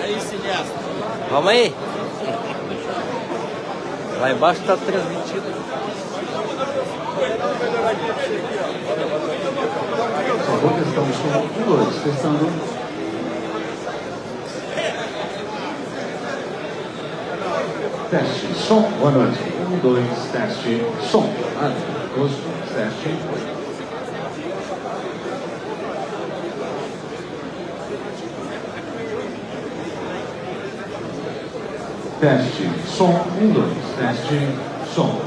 Aí, cineasta. Vamos aí. Lá embaixo está transmitido. Por favor, testamos som 1, 2, testando. Teste, som, boa noite. 1, 2, teste, som. Rosto, teste. Teste, som, 1, 2, teste, som.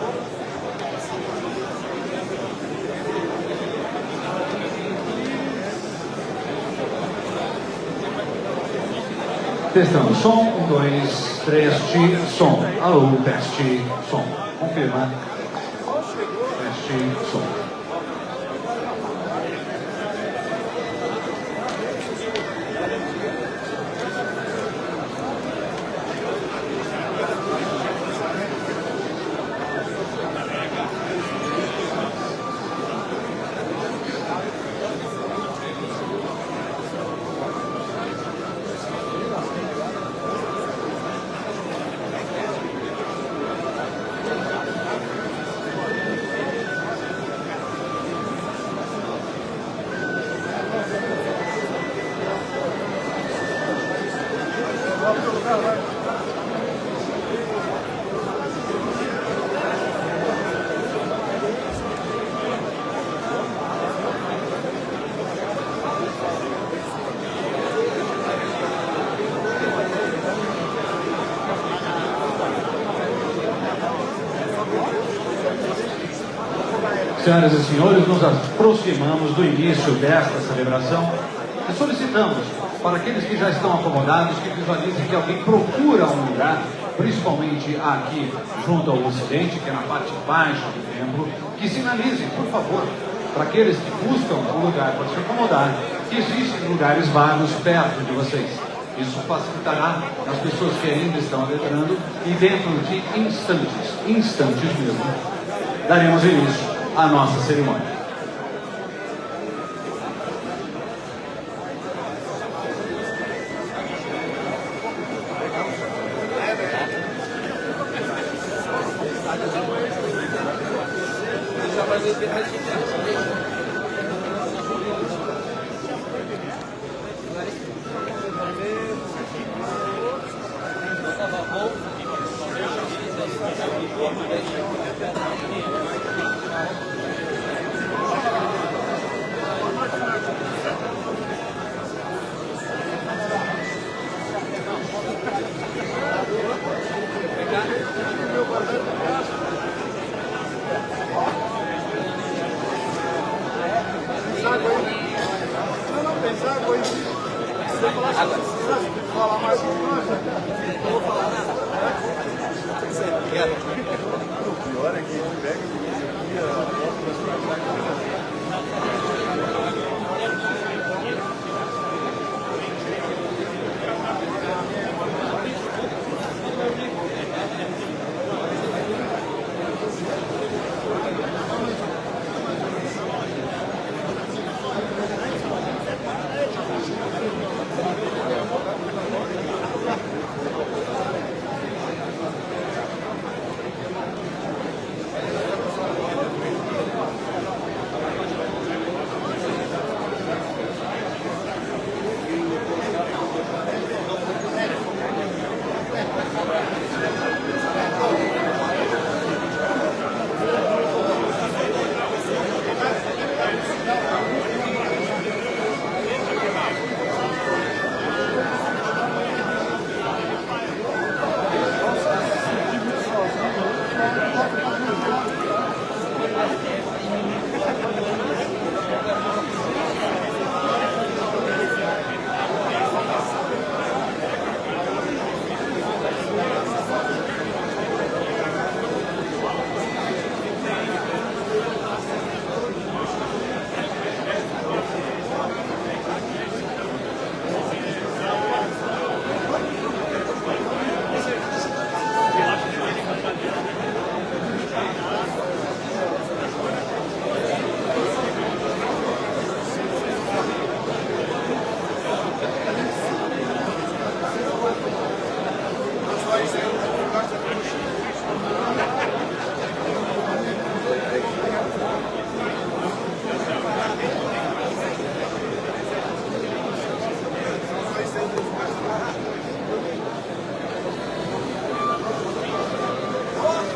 Testando som, 1, 2, teste, som. Alô, teste, som. Confirma. Teste, som. Senhoras e senhores, nos aproximamos do início desta celebração e solicitamos para aqueles que já estão acomodados que visualizem que alguém procura um lugar, principalmente aqui junto ao ocidente, que é na parte baixa do templo, que sinalizem, por favor, para aqueles que buscam um lugar para se acomodar, que existem lugares vagos perto de vocês. Isso facilitará as pessoas que ainda estão adentrando e dentro de instantes mesmo, daremos início à nossa cerimônia.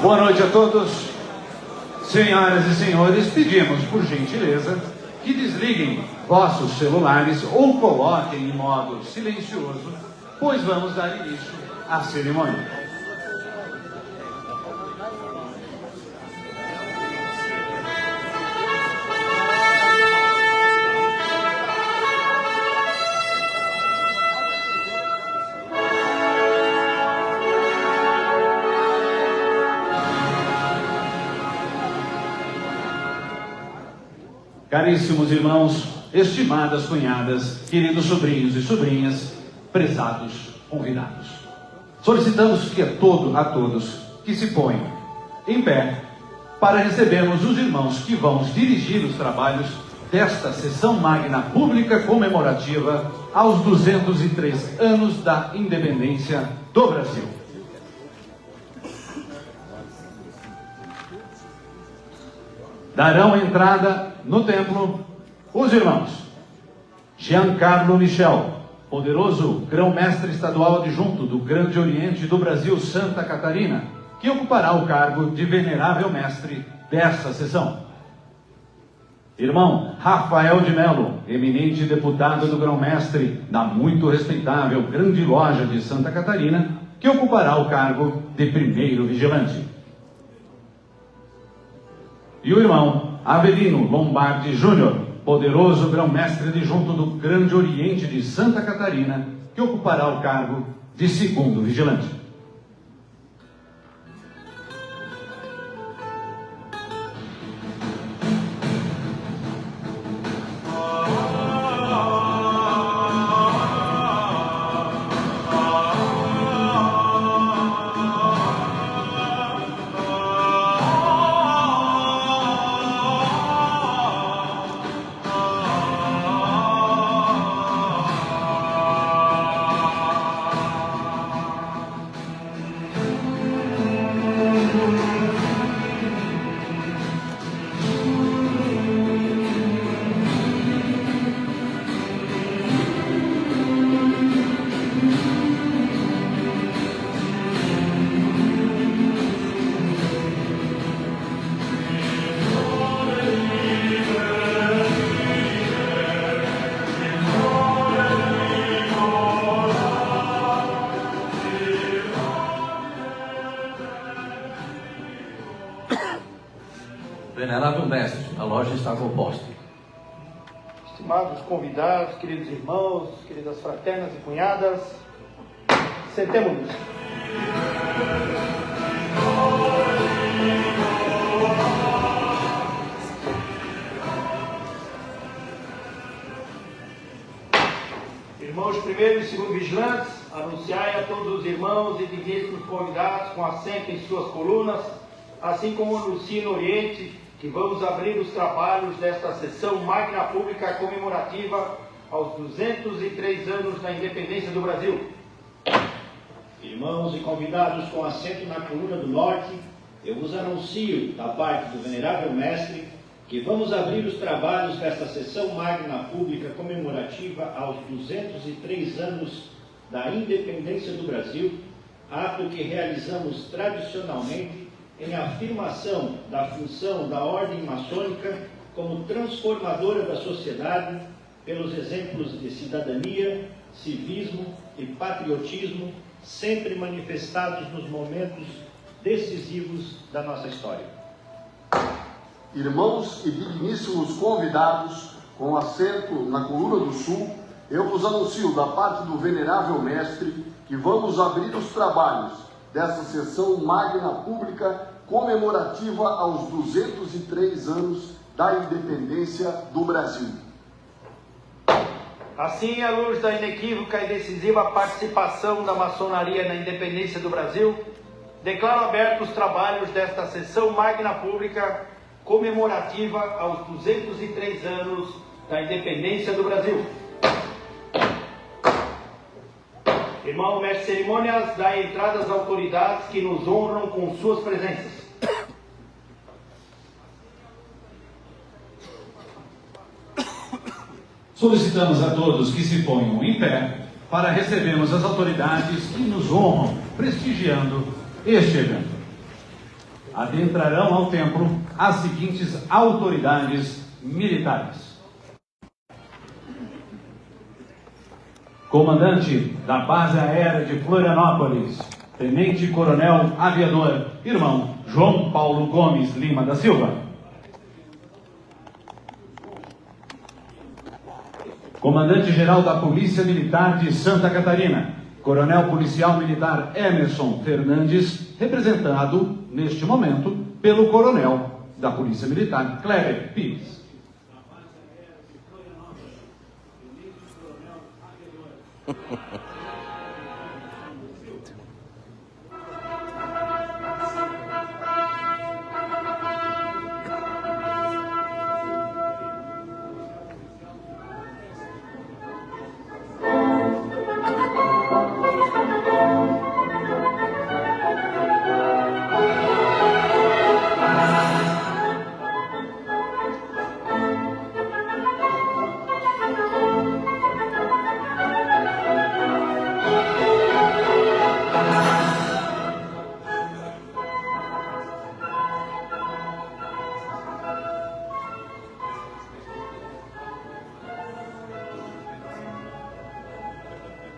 Boa noite a todos. Senhoras e senhores, pedimos por gentileza que desliguem vossos celulares ou coloquem em modo silencioso, pois vamos dar início à cerimônia. Caríssimos irmãos, estimadas cunhadas, queridos sobrinhos e sobrinhas, prezados convidados, solicitamos que a todos que se ponham em pé para recebermos os irmãos que vão dirigir os trabalhos desta sessão magna pública comemorativa aos 203 anos da independência do Brasil. Darão entrada no templo os irmãos Giancarlo Michel, poderoso grão-mestre estadual adjunto do Grande Oriente do Brasil, Santa Catarina, que ocupará o cargo de venerável mestre desta sessão. Irmão Rafael de Melo, eminente deputado do grão-mestre da muito respeitável Grande Loja de Santa Catarina, que ocupará o cargo de primeiro vigilante. E o irmão Avelino Lombardi Júnior, poderoso grão-mestre adjunto do Grande Oriente de Santa Catarina, que ocupará o cargo de segundo vigilante. Venerável mestre, a loja está composta. Estimados convidados, queridos irmãos, queridas fraternas e cunhadas, sentemos-nos. Irmãos primeiro e segundo vigilantes, anunciai a todos os irmãos e digníssimos convidados com assento em suas colunas, assim como anuncia no Oriente, que vamos abrir os trabalhos desta sessão magna pública comemorativa aos 203 anos da independência do Brasil. Irmãos e convidados com assento na coluna do norte, eu vos anuncio, da parte do venerável mestre, que vamos abrir os trabalhos desta sessão magna pública comemorativa aos 203 anos da independência do Brasil, ato que realizamos tradicionalmente em afirmação da função da ordem maçônica como transformadora da sociedade pelos exemplos de cidadania, civismo e patriotismo sempre manifestados nos momentos decisivos da nossa história. Irmãos e digníssimos convidados com assento na coluna do sul, eu vos anuncio da parte do venerável mestre que vamos abrir os trabalhos dessa sessão magna pública comemorativa aos 203 anos da independência do Brasil. Assim, à luz da inequívoca e decisiva participação da maçonaria na independência do Brasil, declaro abertos os trabalhos desta sessão magna pública comemorativa aos 203 anos da independência do Brasil. Irmão mestre de cerimônias, dá entrada às autoridades que nos honram com suas presenças. Solicitamos a todos que se ponham em pé para recebermos as autoridades que nos honram, prestigiando este evento. adentrarão ao templo as seguintes autoridades militares. Comandante da Base Aérea de Florianópolis, Tenente Coronel Aviador, irmão João Paulo Gomes Lima da Silva. Comandante-Geral da Polícia Militar de Santa Catarina, Coronel Policial Militar Emerson Fernandes, representado, neste momento, pelo Coronel da Polícia Militar, Cléber Pires.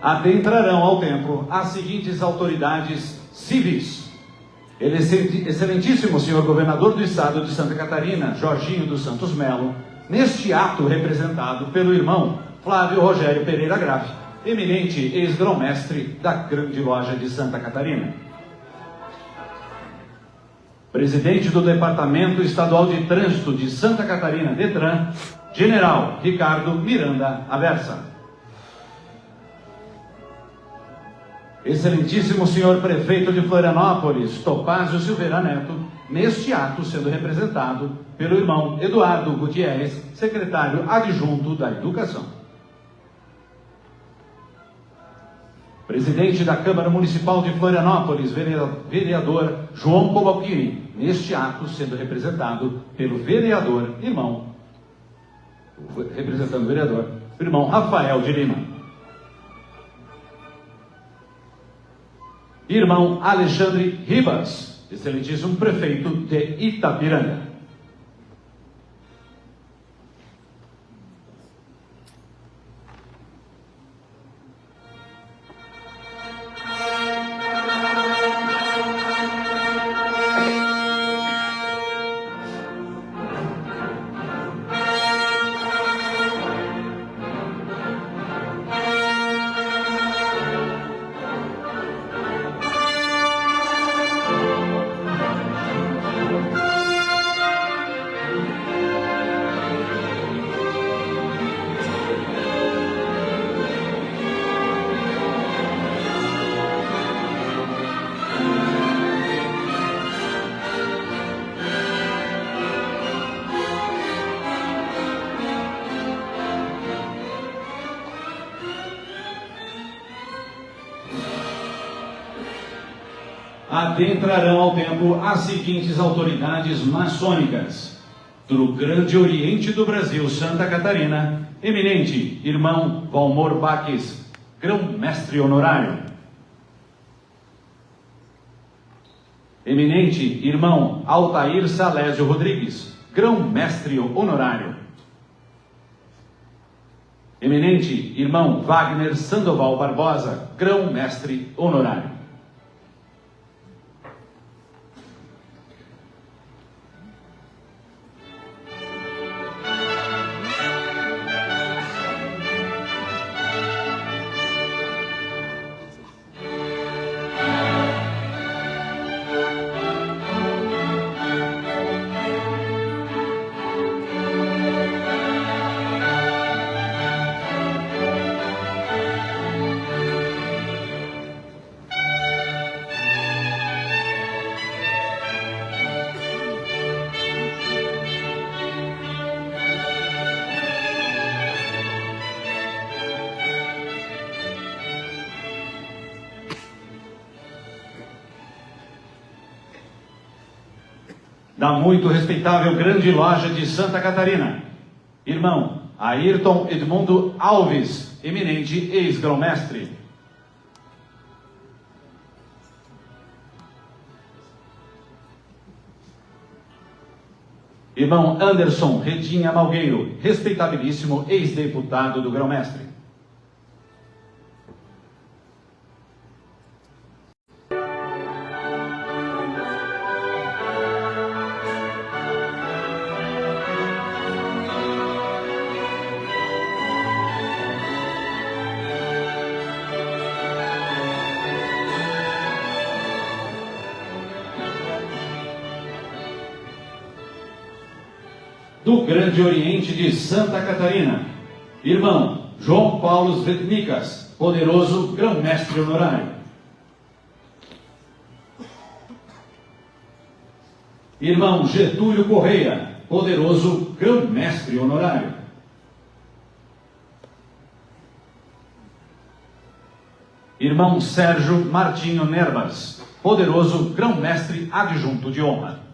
Adentrarão ao templo as seguintes autoridades civis. Excelentíssimo senhor governador do estado de Santa Catarina, Jorginho dos Santos Melo, neste ato representado pelo irmão Flávio Rogério Pereira Graff, eminente ex-grão-mestre da Grande Loja de Santa Catarina. Presidente do Departamento Estadual de Trânsito de Santa Catarina, DETRAN, General Ricardo Miranda Aversa. Excelentíssimo senhor prefeito de Florianópolis, Topázio Silveira Neto, neste ato sendo representado pelo irmão Eduardo Gutierrez, secretário adjunto da Educação. Presidente da Câmara Municipal de Florianópolis, vereador João Cobalcini, neste ato sendo representado pelo vereador irmão, representando o vereador, o irmão Rafael de Lima. Irmão Alexandre Ribas, excelentíssimo prefeito de Itapiranga. Adentrarão ao templo as seguintes autoridades maçônicas: do Grande Oriente do Brasil, Santa Catarina, eminente irmão Valmor Baques, grão-mestre honorário. Eminente irmão Altair Salésio Rodrigues, grão-mestre honorário. Eminente irmão Wagner Sandoval Barbosa, grão-mestre honorário. Da muito respeitável Grande Loja de Santa Catarina, irmão Ayrton Edmundo Alves, eminente ex-grão-mestre. Irmão Anderson Redinha Malgueiro, respeitabilíssimo ex-deputado do Grão-Mestre. Do Grande Oriente de Santa Catarina, irmão João Paulo Svetnicas, poderoso grão-mestre honorário. Irmão Getúlio Correia, poderoso grão-mestre honorário. Irmão Sérgio Martinho Nerbas, poderoso grão-mestre adjunto de honra.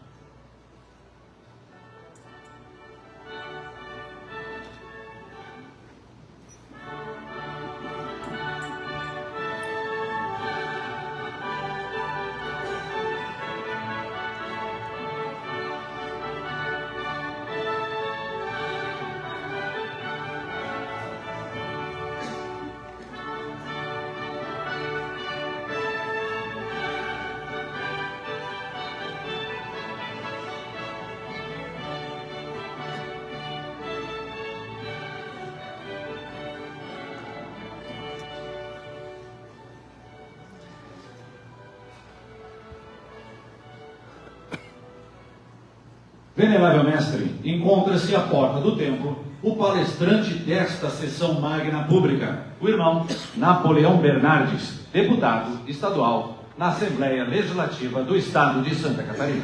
Venerável Mestre, encontra-se à porta do templo o palestrante desta sessão magna pública, o irmão Napoleão Bernardes, deputado estadual na Assembleia Legislativa do Estado de Santa Catarina.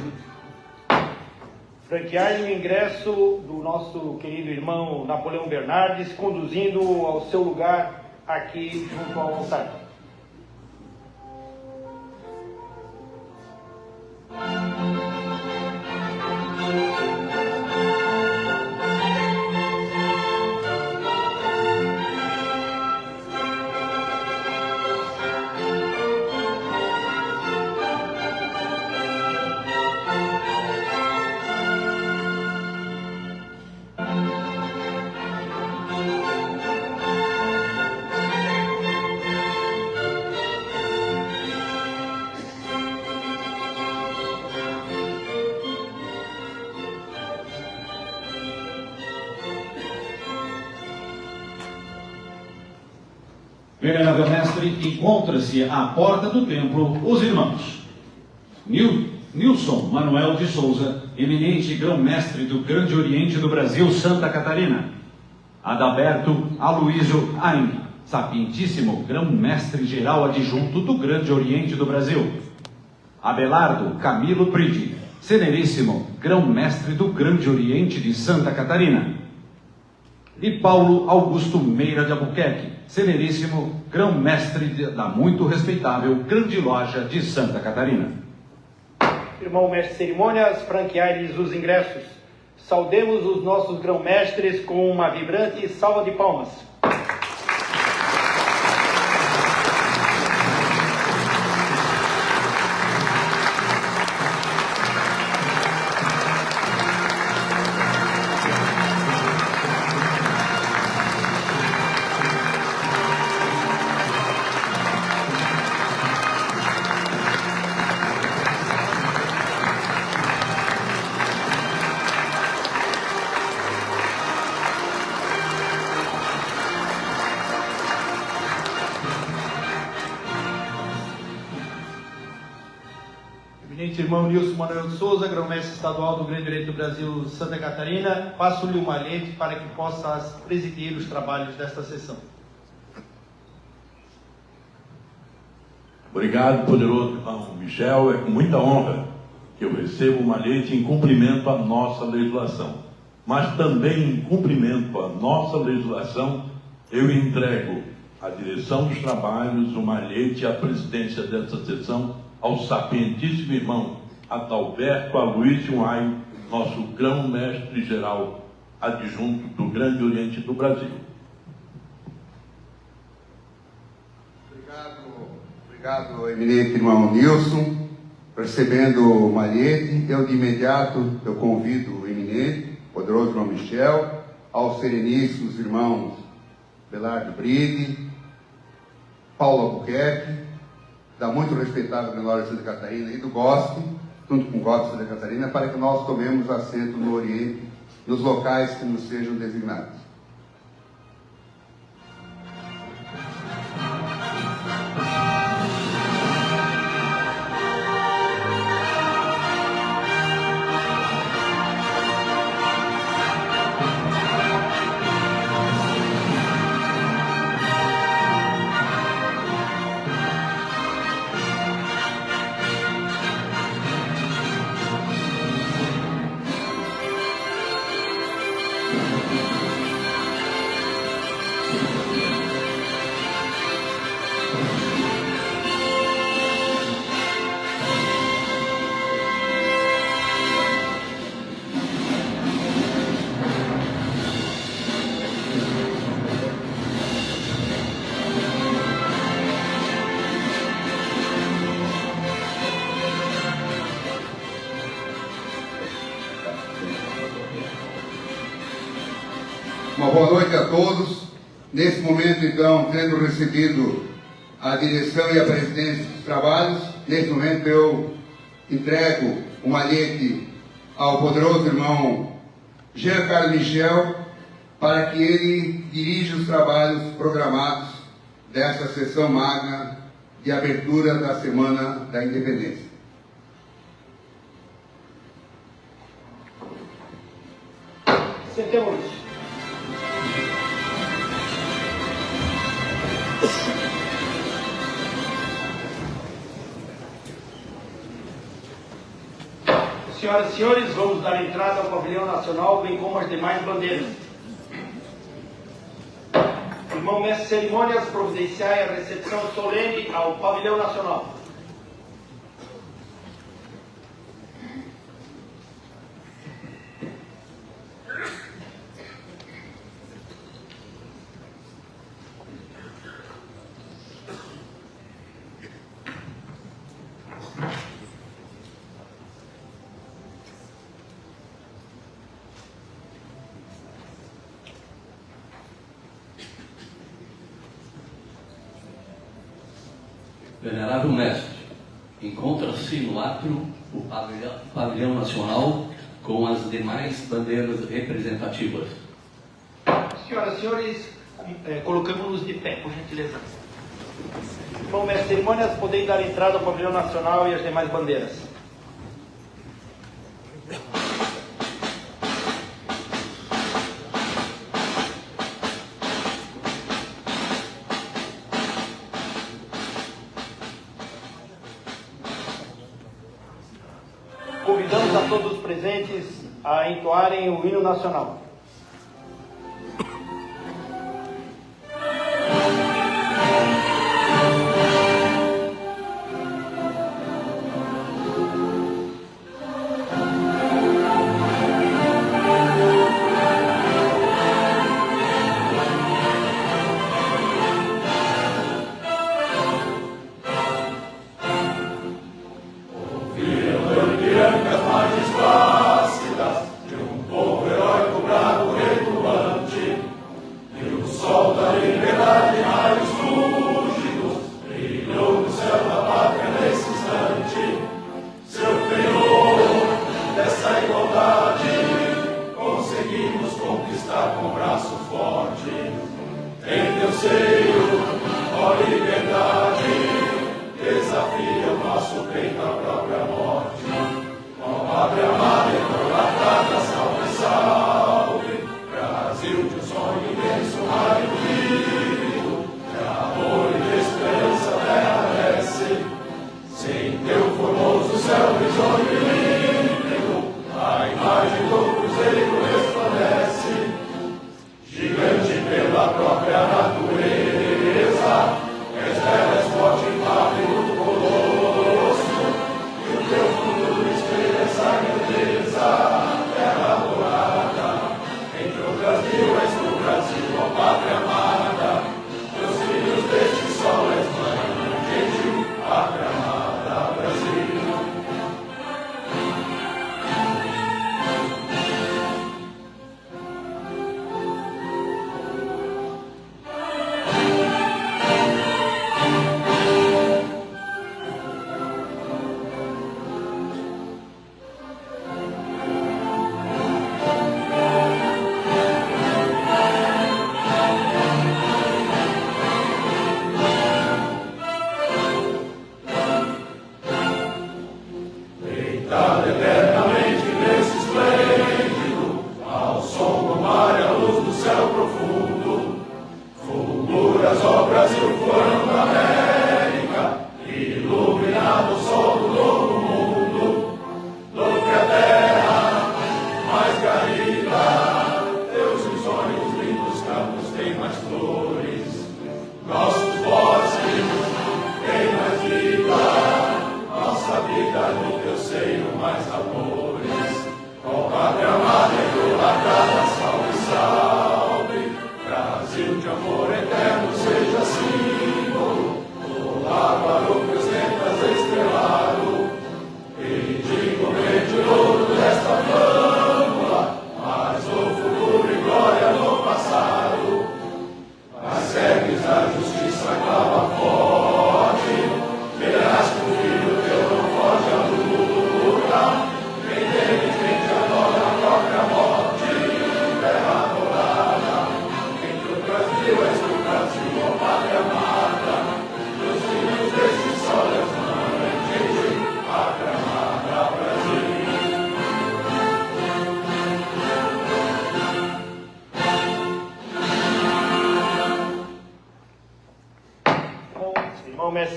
Franquear o ingresso do nosso querido irmão Napoleão Bernardes, conduzindo ao seu lugar aqui junto ao altar. Venerável Mestre, encontra-se à porta do templo os irmãos Nilson Manuel de Souza, eminente grão-mestre do Grande Oriente do Brasil, Santa Catarina. Adalberto Aloísio Ain, sapientíssimo grão-mestre geral adjunto do Grande Oriente do Brasil. Abelardo Camilo Pridi, seneríssimo grão-mestre do Grande Oriente de Santa Catarina. E Paulo Augusto Meira de Albuquerque, seneríssimo grão-mestre da muito respeitável Grande Loja de Santa Catarina. Irmão mestre de cerimônias, franquear-lhes os ingressos. Saudemos os nossos grão-mestres com uma vibrante salva de palmas. Irmão Nilson Manuel de Souza, grão-mestre estadual do Grande Oriente do Brasil, Santa Catarina, passo-lhe um malhete para que possa presidir os trabalhos desta sessão. Obrigado, poderoso irmão Michel. É com muita honra que eu recebo o malhete em cumprimento à nossa legislação. Mas também em cumprimento à nossa legislação, eu entrego a direção dos trabalhos, o malhete e a presidência desta sessão ao sapientíssimo irmão Adalberto Aloísio Ain, nosso grão-mestre geral adjunto do Grande Oriente do Brasil. Obrigado, eminente irmão Nilson. Recebendo o malhete, eu de imediato convido o eminente eminente, poderoso irmão Michel, aos sereníssimos irmãos Belardo Bride, Paulo Albuquerque, da muito respeitável menor de Santa Catarina e do GOSP, junto com o GOSP de Santa Catarina, para que nós tomemos assento no Oriente, nos locais que nos sejam designados. Uma boa noite a todos. Nesse momento, então, tendo recebido a direção e a presidência dos trabalhos, nesse momento eu entrego o malhete ao poderoso irmão Jean Carlos Michel para que ele dirija os trabalhos programados desta sessão magna de abertura da Semana da Independência. Sentemos. Senhoras e senhores, vamos dar entrada ao pavilhão nacional, bem como as demais bandeiras. Irmão mestre de cerimônias, providenciai a recepção solene ao pavilhão nacional. Venerável Mestre, encontra-se no átrio o pavilhão nacional com as demais bandeiras representativas. Senhoras e senhores, colocamos-nos de pé, por gentileza. Irmão mestre de cerimônias, podem dar entrada ao pavilhão nacional e as demais bandeiras. Convidamos a todos os presentes a entoarem o hino nacional.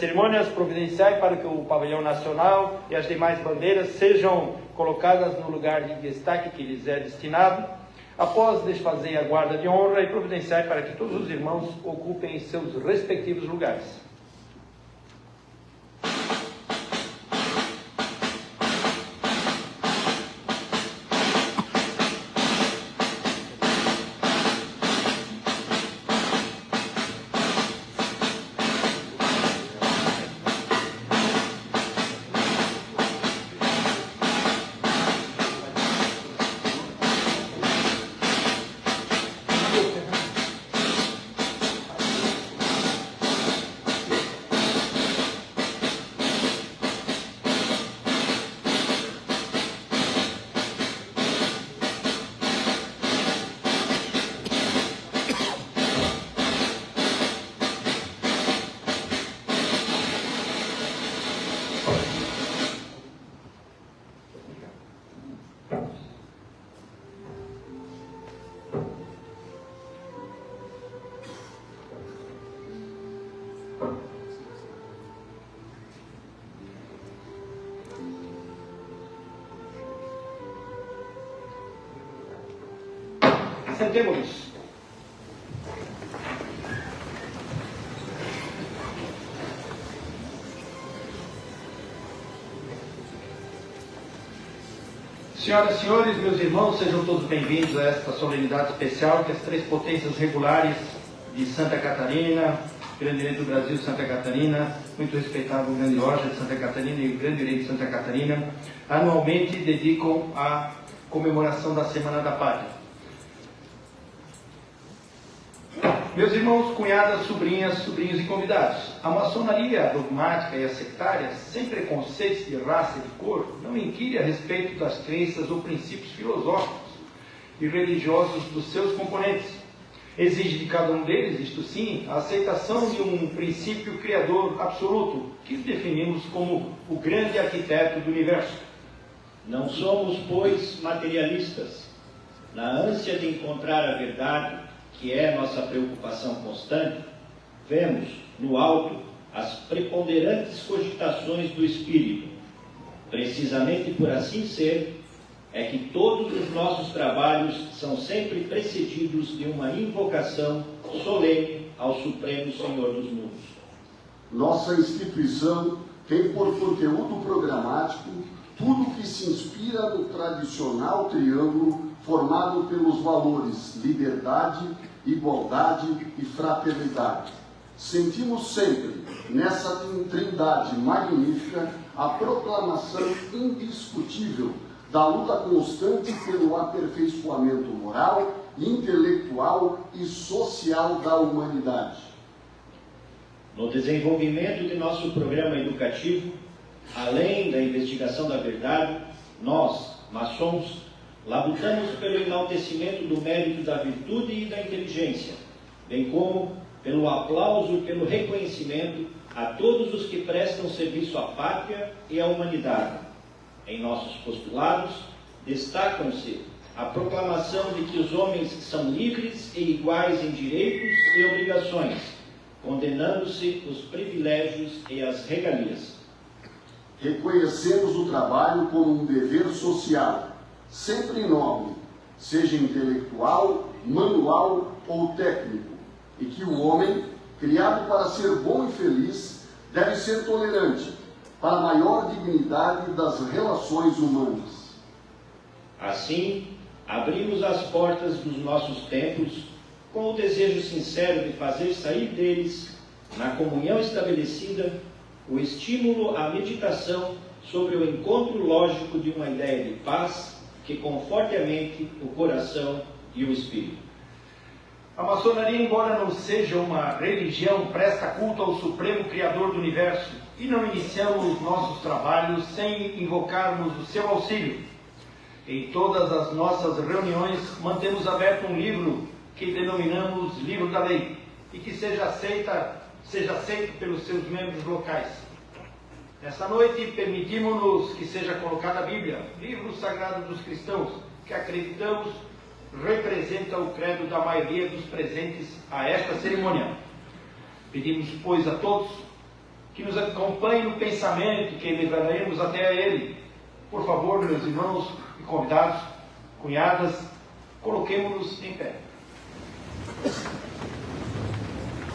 Cerimônias, providenciai para que o pavilhão nacional e as demais bandeiras sejam colocadas no lugar de destaque que lhes é destinado. Após desfazer a guarda de honra e providenciai para que todos os irmãos ocupem seus respectivos lugares. Sentemos-nos. Senhoras e senhores, meus irmãos, sejam todos bem-vindos a esta solenidade especial que as três potências regulares de Santa Catarina, Grande Rei do Brasil, Santa Catarina, muito respeitável Grande Loja de Santa Catarina e o Grande Rei de Santa Catarina, anualmente dedicam à comemoração da Semana da Pátria. Meus irmãos, cunhadas, sobrinhas, sobrinhos e convidados, a maçonaria dogmática e a sectária, sem preconceitos de raça e de cor, não inquire a respeito das crenças ou princípios filosóficos e religiosos dos seus componentes. Exige de cada um deles, isto sim, a aceitação de um princípio criador absoluto, que definimos como o grande arquiteto do universo. Não somos, pois, materialistas. Na ânsia de encontrar a verdade, que é nossa preocupação constante, vemos no alto as preponderantes cogitações do Espírito. Precisamente por assim ser, é que todos os nossos trabalhos são sempre precedidos de uma invocação solene ao Supremo Senhor dos Mundos. Nossa instituição tem por conteúdo programático tudo que se inspira no tradicional triângulo formado pelos valores liberdade, igualdade e fraternidade. Sentimos sempre, nessa trindade magnífica, a proclamação indiscutível da luta constante pelo aperfeiçoamento moral, intelectual e social da humanidade. No desenvolvimento de nosso programa educativo, além da investigação da verdade, nós, maçons, labutamos pelo enaltecimento do mérito da virtude e da inteligência, bem como pelo aplauso e pelo reconhecimento a todos os que prestam serviço à pátria e à humanidade. Em nossos postulados, destacam-se a proclamação de que os homens são livres e iguais em direitos e obrigações, condenando-se os privilégios e as regalias. Reconhecemos o trabalho como um dever social, sempre nobre, seja intelectual, manual ou técnico, e que o homem, criado para ser bom e feliz, deve ser tolerante, para a maior dignidade das relações humanas. Assim, abrimos as portas dos nossos templos com o desejo sincero de fazer sair deles, na comunhão estabelecida, o estímulo à meditação sobre o encontro lógico de uma ideia de paz que conforte a mente, o coração e o espírito. A maçonaria, embora não seja uma religião, presta culto ao Supremo Criador do Universo e não iniciamos nossos trabalhos sem invocarmos o seu auxílio. Em todas as nossas reuniões, mantemos aberto um livro que denominamos Livro da Lei e que seja aceito pelos seus membros locais. Nessa noite, permitimos-nos que seja colocada a Bíblia, livro sagrado dos cristãos, que acreditamos representa o credo da maioria dos presentes a esta cerimônia. Pedimos, pois, a todos que nos acompanhem no pensamento que levaremos até a ele. Por favor, meus irmãos e convidados, cunhadas, coloquemo-nos em pé.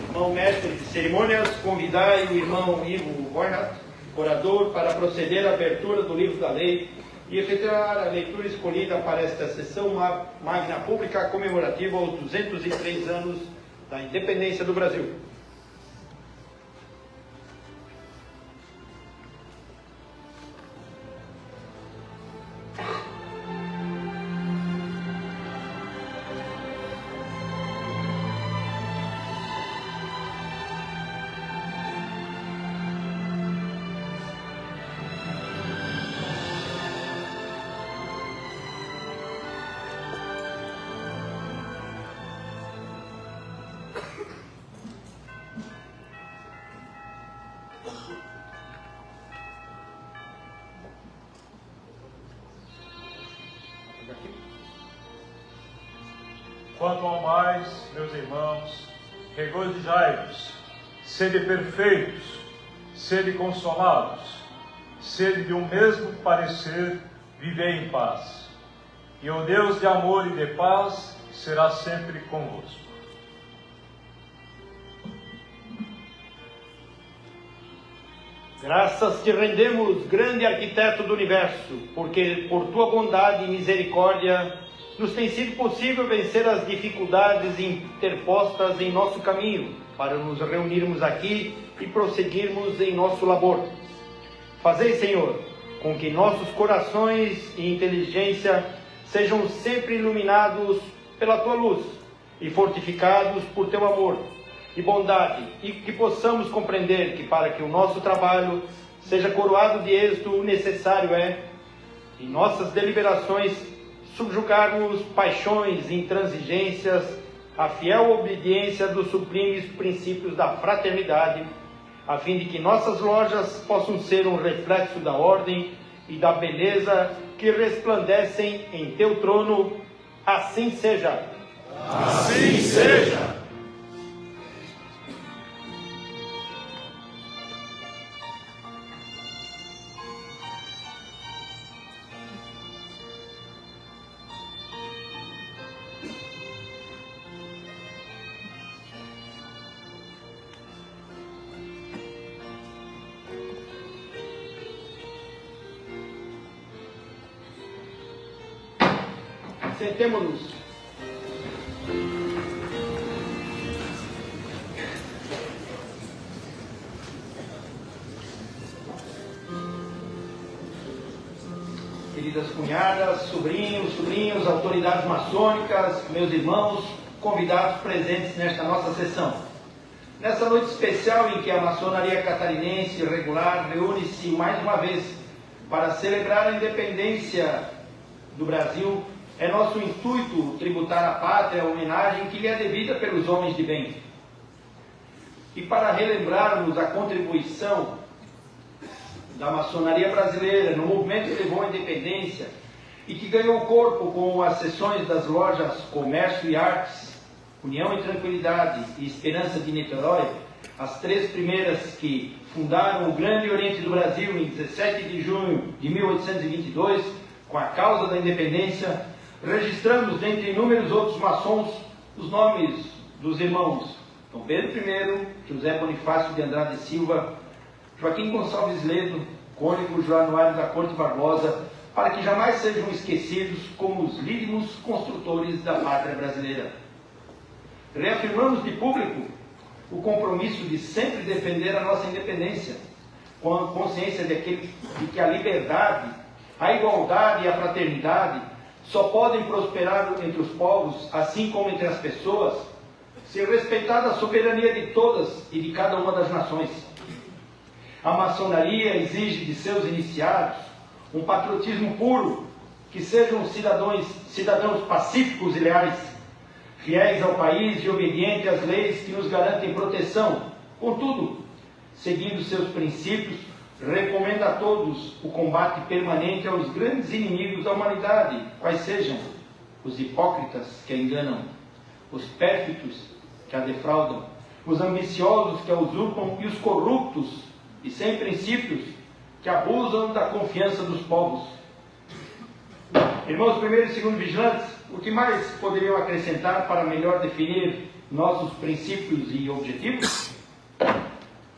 Irmão mestre de cerimônias, convidai o irmão Ivo Reinhardt, orador, para proceder à abertura do livro da lei e efetuar a leitura escolhida para esta sessão magna pública comemorativa aos 203 anos da independência do Brasil. Quanto ao mais, meus irmãos, regozijai-vos, sede perfeitos, sede consolados, sede de um mesmo parecer, vivei em paz. E o Deus de amor e de paz será sempre convosco. Graças te rendemos, grande arquiteto do universo, porque por tua bondade e misericórdia nos tem sido possível vencer as dificuldades interpostas em nosso caminho, para nos reunirmos aqui e prosseguirmos em nosso labor. Fazei, Senhor, com que nossos corações e inteligência sejam sempre iluminados pela tua luz e fortificados por teu amor e bondade, e que possamos compreender que para que o nosso trabalho seja coroado de êxito, o necessário é, em nossas deliberações, subjugarmos paixões e intransigências, a fiel obediência dos sublimes princípios da fraternidade, a fim de que nossas lojas possam ser um reflexo da ordem e da beleza que resplandecem em teu trono. Assim seja. Assim seja. Sentemo-nos. Queridas cunhadas, sobrinhos, autoridades maçônicas, meus irmãos, convidados presentes nesta nossa sessão. Nessa noite especial em que a maçonaria catarinense regular reúne-se mais uma vez para celebrar a independência do Brasil, é nosso intuito tributar à pátria a homenagem que lhe é devida pelos homens de bem. E para relembrarmos a contribuição da maçonaria brasileira no movimento que levou à independência e que ganhou corpo com as sessões das lojas Comércio e Artes, União e Tranquilidade e Esperança de Niterói, as três primeiras que fundaram o Grande Oriente do Brasil em 17 de junho de 1822, com a causa da independência, registramos, dentre inúmeros outros maçons, os nomes dos irmãos Dom Pedro I, José Bonifácio de Andrade Silva, Joaquim Gonçalves Ledo, cônego Januário da Corte Barbosa, para que jamais sejam esquecidos como os líderes construtores da pátria brasileira. Reafirmamos de público o compromisso de sempre defender a nossa independência, com a consciência de que a liberdade, a igualdade e a fraternidade só podem prosperar entre os povos, assim como entre as pessoas, se respeitada a soberania de todas e de cada uma das nações. A maçonaria exige de seus iniciados um patriotismo puro, que sejam cidadãos pacíficos e leais, fiéis ao país e obedientes às leis que nos garantem proteção. Contudo, seguindo seus princípios, recomenda a todos o combate permanente aos grandes inimigos da humanidade, quais sejam os hipócritas que a enganam, os pérfidos que a defraudam, os ambiciosos que a usurpam e os corruptos e sem princípios que abusam da confiança dos povos. Irmãos primeiro e segundo vigilantes, o que mais poderiam acrescentar para melhor definir nossos princípios e objetivos?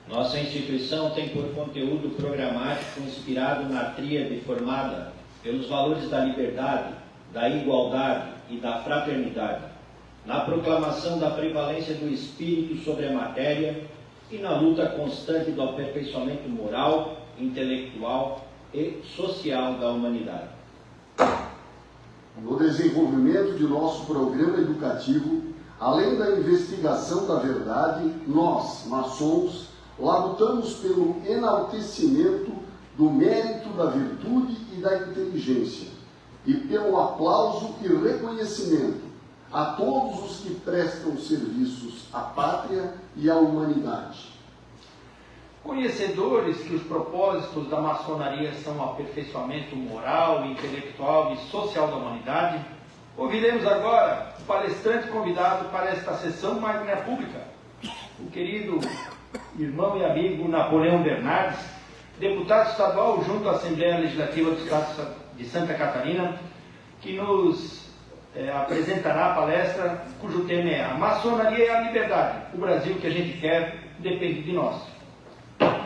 Nossa instituição tem por conteúdo programático inspirado na tríade formada pelos valores da liberdade, da igualdade e da fraternidade, na proclamação da prevalência do espírito sobre a matéria e na luta constante do aperfeiçoamento moral, intelectual e social da humanidade. No desenvolvimento de nosso programa educativo, além da investigação da verdade, nós, maçons, labutamos pelo enaltecimento do mérito da virtude e da inteligência, e pelo aplauso e reconhecimento a todos os que prestam serviços à pátria e à humanidade. Conhecedores que os propósitos da maçonaria são o aperfeiçoamento moral, intelectual e social da humanidade, ouviremos agora o palestrante convidado para esta sessão magna pública, o querido irmão e amigo Napoleão Bernardes, deputado estadual junto à Assembleia Legislativa do Estado de Santa Catarina, que nos apresentará a palestra cujo tema é: a maçonaria e a liberdade, o Brasil que a gente quer depende de nós.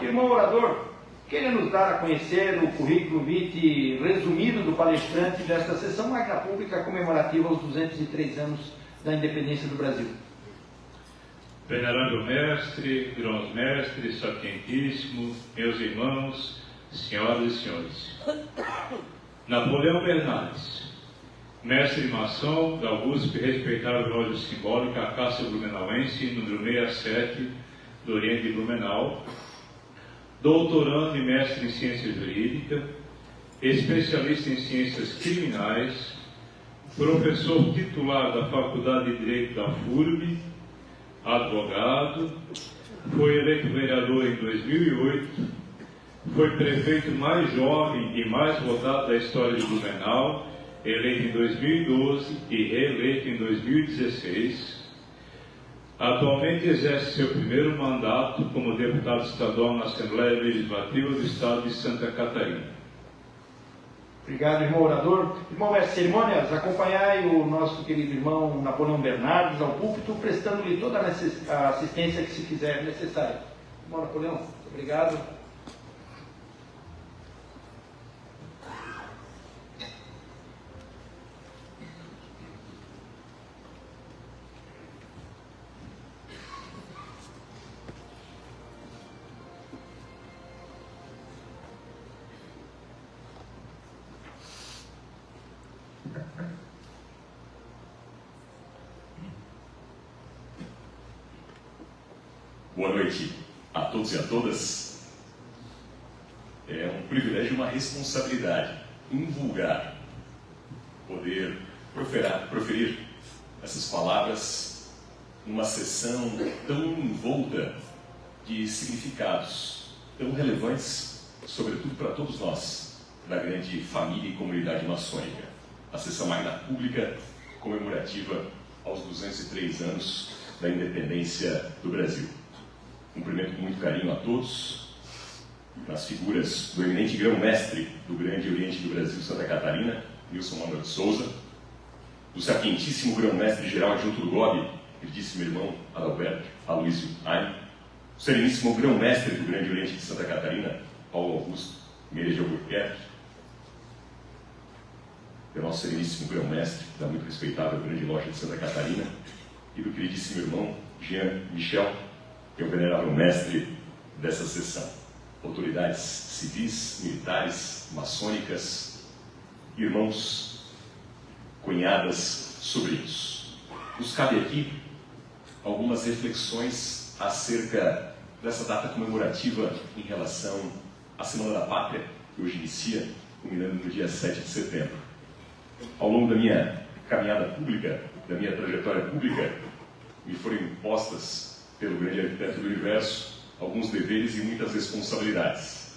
Irmão orador, queira nos dar a conhecer o currículo vitae resumido do palestrante desta sessão magna pública comemorativa aos 203 anos da independência do Brasil. Venerável mestre, grãos mestre, sapientíssimo, meus irmãos, senhoras e senhores. Napoleão Bernardes, mestre maçom da USP, respeitável loja simbólica Acácia Blumenauense, número 67, do Oriente de Blumenau, doutorando e mestre em ciência jurídica, especialista em ciências criminais, professor titular da Faculdade de Direito da FURB, advogado, foi eleito vereador em 2008, foi prefeito mais jovem e mais votado da história de Blumenau, eleito em 2012 e reeleito em 2016. Atualmente exerce seu primeiro mandato como deputado estadual na Assembleia Legislativa do Estado de Santa Catarina. Obrigado, irmão orador. Irmão mestre cerimônias, acompanhai o nosso querido irmão Napoleão Bernardes ao púlpito, prestando-lhe toda a assistência que se fizer necessária. Irmão Napoleão, muito obrigado. Boa noite a todos e a todas. É um privilégio e uma responsabilidade invulgar, poder proferir essas palavras numa sessão tão envolta de significados tão relevantes, sobretudo para todos nós, da grande família e comunidade maçônica. A sessão magna pública comemorativa aos 203 anos da independência do Brasil. Cumprimento com muito carinho a todos, nas figuras do eminente grão-mestre do Grande Oriente do Brasil, Santa Catarina, Nilson Manuel de Souza, do sapientíssimo grão-mestre geral adjunto do GOB, queridíssimo irmão Adalberto Aloysio Aime, o sereníssimo grão-mestre do Grande Oriente de Santa Catarina, Paulo Augusto Meira de Albuquerque, do nosso sereníssimo grão-mestre da muito respeitável Grande Loja de Santa Catarina, e do queridíssimo irmão Jean Michel, que é o venerável mestre dessa sessão. Autoridades civis, militares, maçônicas, irmãos, cunhadas, sobrinhos. Nos cabe aqui algumas reflexões acerca dessa data comemorativa em relação à Semana da Pátria, que hoje inicia, culminando no dia 7 de setembro. Ao longo da minha caminhada pública, da minha trajetória pública, me foram impostas pelo grande arquiteto do universo alguns deveres e muitas responsabilidades,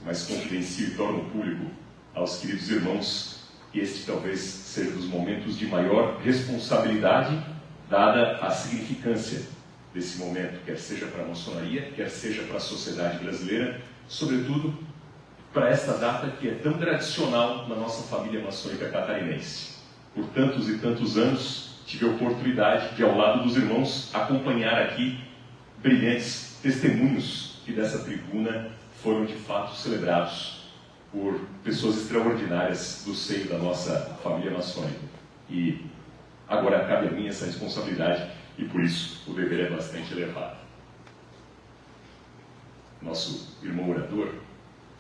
mas confidencio e torno público aos queridos irmãos que este talvez seja dos momentos de maior responsabilidade, dada a significância desse momento, quer seja para a maçonaria, quer seja para a sociedade brasileira, sobretudo para esta data que é tão tradicional na nossa família maçônica catarinense. Por tantos e tantos anos, tive a oportunidade de, ao lado dos irmãos, acompanhar aqui brilhantes testemunhos que dessa tribuna foram de fato celebrados por pessoas extraordinárias do seio da nossa família maçônica. E agora cabe a mim essa responsabilidade e por isso o dever é bastante elevado. Nosso irmão orador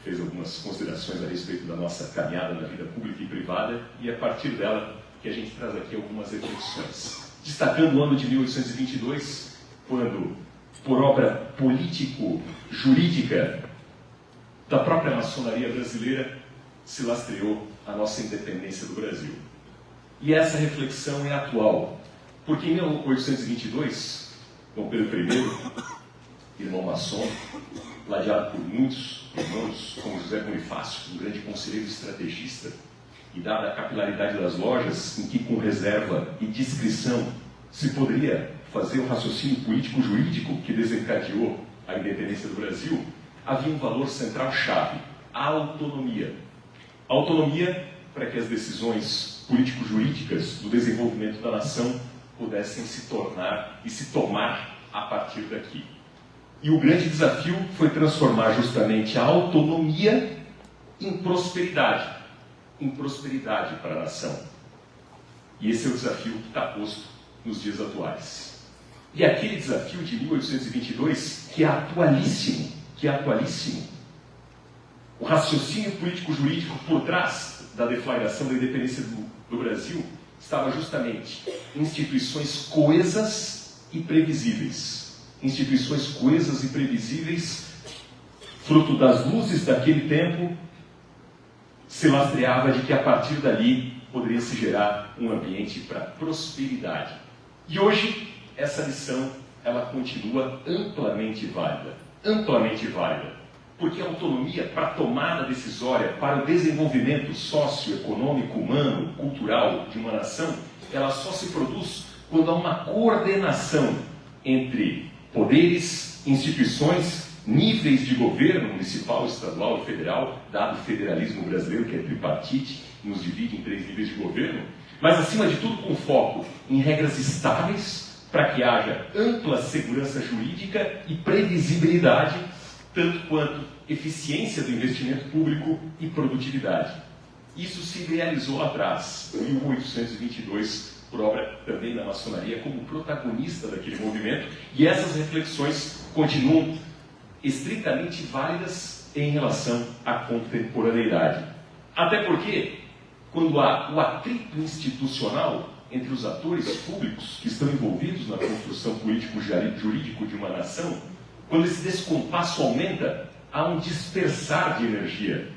fez algumas considerações a respeito da nossa caminhada na vida pública e privada e a partir dela que a gente traz aqui algumas reflexões. Destacando o ano de 1822, quando, por obra político-jurídica da própria maçonaria brasileira, se lastreou a nossa independência do Brasil. E essa reflexão é atual, porque em 1822, Dom Pedro I, irmão maçom, ladeado por muitos irmãos, como José Bonifácio, um grande conselheiro estrategista, e dada a capilaridade das lojas, em que com reserva e discrição se poderia fazer o raciocínio político-jurídico que desencadeou a independência do Brasil, havia um valor central-chave, a autonomia. A autonomia para que as decisões político-jurídicas do desenvolvimento da nação pudessem se tornar e se tomar a partir daqui. E o grande desafio foi transformar justamente a autonomia em prosperidade para a nação. E esse é o desafio que está posto nos dias atuais. E aquele desafio de 1822, que é atualíssimo, o raciocínio político-jurídico por trás da deflagração da independência do Brasil estava justamente instituições coesas e previsíveis. Instituições coesas e previsíveis, fruto das luzes daquele tempo, se lastreava de que a partir dali poderia se gerar um ambiente para prosperidade. E hoje, essa lição, ela continua amplamente válida, porque a autonomia para a tomada decisória, para o desenvolvimento socioeconômico, humano, cultural de uma nação, ela só se produz quando há uma coordenação entre poderes, instituições, níveis de governo municipal, estadual e federal, dado o federalismo brasileiro, que é tripartite, nos divide em 3 níveis de governo, mas acima de tudo com foco em regras estáveis, para que haja ampla segurança jurídica e previsibilidade, tanto quanto eficiência do investimento público e produtividade. Isso se realizou lá atrás, em 1822, por obra também da maçonaria, como protagonista daquele movimento, e essas reflexões continuam estritamente válidas em relação à contemporaneidade. Até porque, quando há o atrito institucional entre os atores públicos que estão envolvidos na construção político-jurídico de uma nação, quando esse descompasso aumenta, há um dispersar de energia.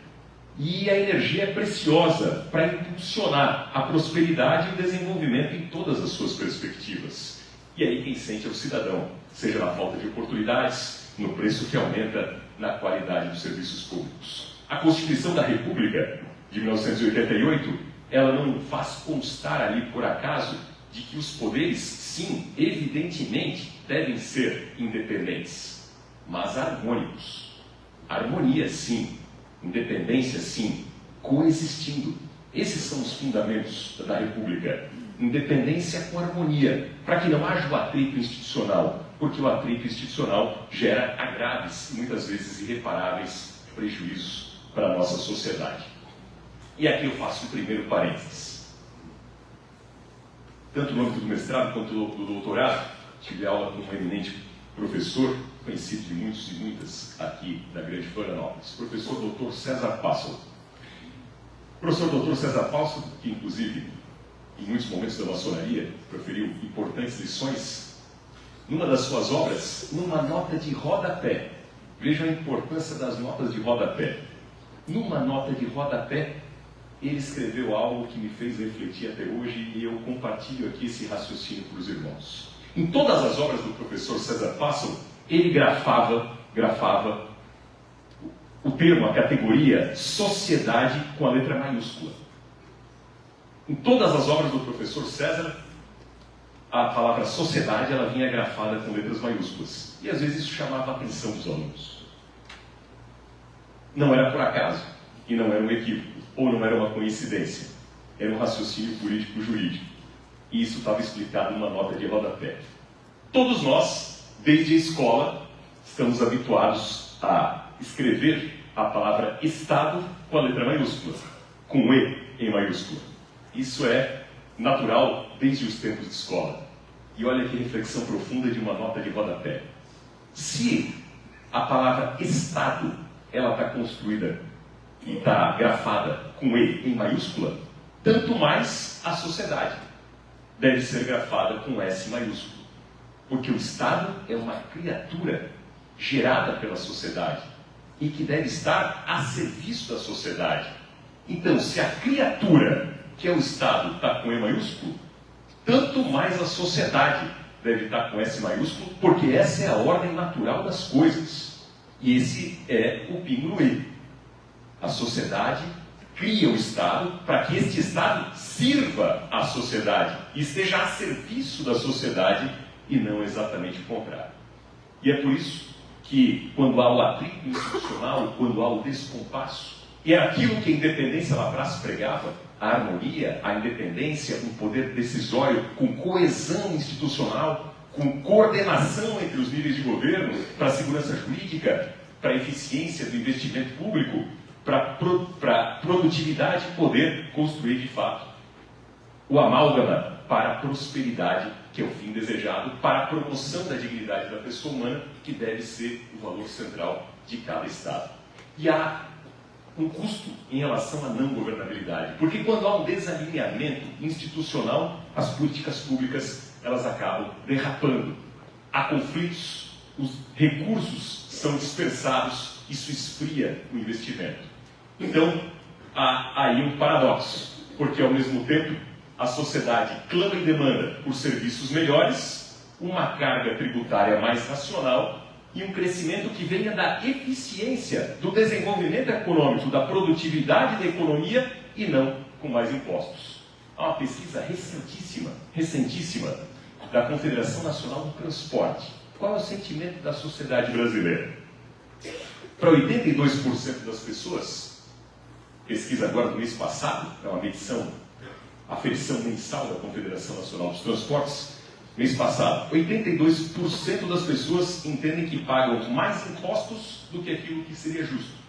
E a energia é preciosa para impulsionar a prosperidade e o desenvolvimento em todas as suas perspectivas. E aí quem sente é o cidadão, seja na falta de oportunidades, no preço que aumenta, na qualidade dos serviços públicos. A Constituição da República de 1988, ela não faz constar ali por acaso de que os poderes, sim, evidentemente, devem ser independentes, mas harmônicos. Harmonia, sim. Independência, sim. Coexistindo. Esses são os fundamentos da República. Independência com harmonia, para que não haja o atrito institucional, porque o atrito institucional gera agraves, muitas vezes irreparáveis, prejuízos para a nossa sociedade. E aqui eu faço o primeiro parênteses. Tanto no âmbito do mestrado quanto do doutorado, tive aula com um eminente professor, conhecido de muitos e muitas aqui da Grande Florianópolis, professor Dr. César Pássaro. O professor Dr. César Pássaro, que inclusive em muitos momentos da maçonaria proferiu importantes lições, numa das suas obras, numa nota de rodapé. Vejam a importância das notas de rodapé. Numa nota de rodapé, ele escreveu algo que me fez refletir até hoje e eu compartilho aqui esse raciocínio para os irmãos. Em todas as obras do professor César Pássaro, ele grafava o termo, a categoria sociedade com a letra maiúscula. Em todas as obras do professor César, a palavra sociedade ela vinha grafada com letras maiúsculas. E às vezes isso chamava a atenção dos alunos. Não era por acaso, e não era um equívoco, ou não era uma coincidência. Era um raciocínio político-jurídico. E isso estava explicado numa nota de rodapé. Todos nós, desde a escola, estamos habituados a escrever a palavra Estado com a letra maiúscula, com E em maiúscula. Isso é natural desde os tempos de escola. E olha que reflexão profunda de uma nota de rodapé. Se a palavra Estado ela está construída e está grafada com E em maiúscula, tanto mais a sociedade deve ser grafada com S maiúsculo. Porque o Estado é uma criatura gerada pela sociedade e que deve estar a serviço da sociedade. Então, se a criatura, que é o Estado, está com E maiúsculo, tanto mais a sociedade deve estar com S maiúsculo, porque essa é a ordem natural das coisas. E esse é o pingo no E. A sociedade cria o Estado para que este Estado sirva à sociedade e esteja a serviço da sociedade e não exatamente o contrário. E é por isso que, quando há o atrito institucional, quando há o descompasso, e era aquilo que a Independência Lavrasse pregava, a harmonia, a independência, um poder decisório com coesão institucional, com coordenação entre os níveis de governo, para a segurança jurídica, para a eficiência do investimento público, para a produtividade e poder construir de fato o amálgama para a prosperidade, que é o fim desejado, para a promoção da dignidade da pessoa humana, que deve ser o valor central de cada Estado. E há um custo em relação à não governabilidade, porque quando há um desalinhamento institucional, as políticas públicas elas acabam derrapando. Há conflitos, os recursos são dispersados, isso esfria o investimento. Então, há aí um paradoxo, porque ao mesmo tempo a sociedade clama e demanda por serviços melhores, uma carga tributária mais racional e um crescimento que venha da eficiência do desenvolvimento econômico, da produtividade da economia e não com mais impostos. Há uma pesquisa recentíssima da Confederação Nacional do Transporte. Qual é o sentimento da sociedade brasileira? Para 82% das pessoas, pesquisa agora do mês passado, é uma medição, aferição mensal da Confederação Nacional dos Transportes, mês passado, 82% das pessoas entendem que pagam mais impostos do que aquilo que seria justo.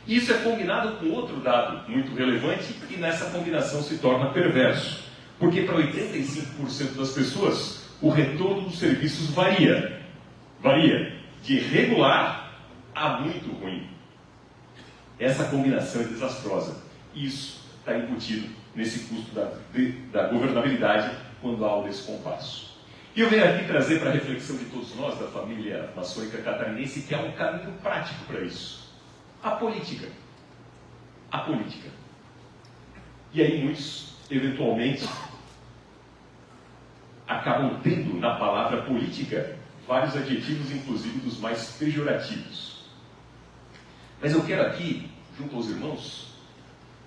E isso é combinado com outro dado muito relevante e nessa combinação se torna perverso. Porque para 85% das pessoas, o retorno dos serviços varia. Varia de regular a muito ruim. Essa combinação é desastrosa. Isso está embutido nesse custo da governabilidade quando há o descompasso. E eu venho aqui trazer para a reflexão de todos nós, da família maçônica catarinense, que há um caminho prático para isso. A política. A política. E aí muitos, eventualmente, acabam tendo na palavra política vários adjetivos, inclusive dos mais pejorativos. Mas eu quero aqui, junto aos irmãos,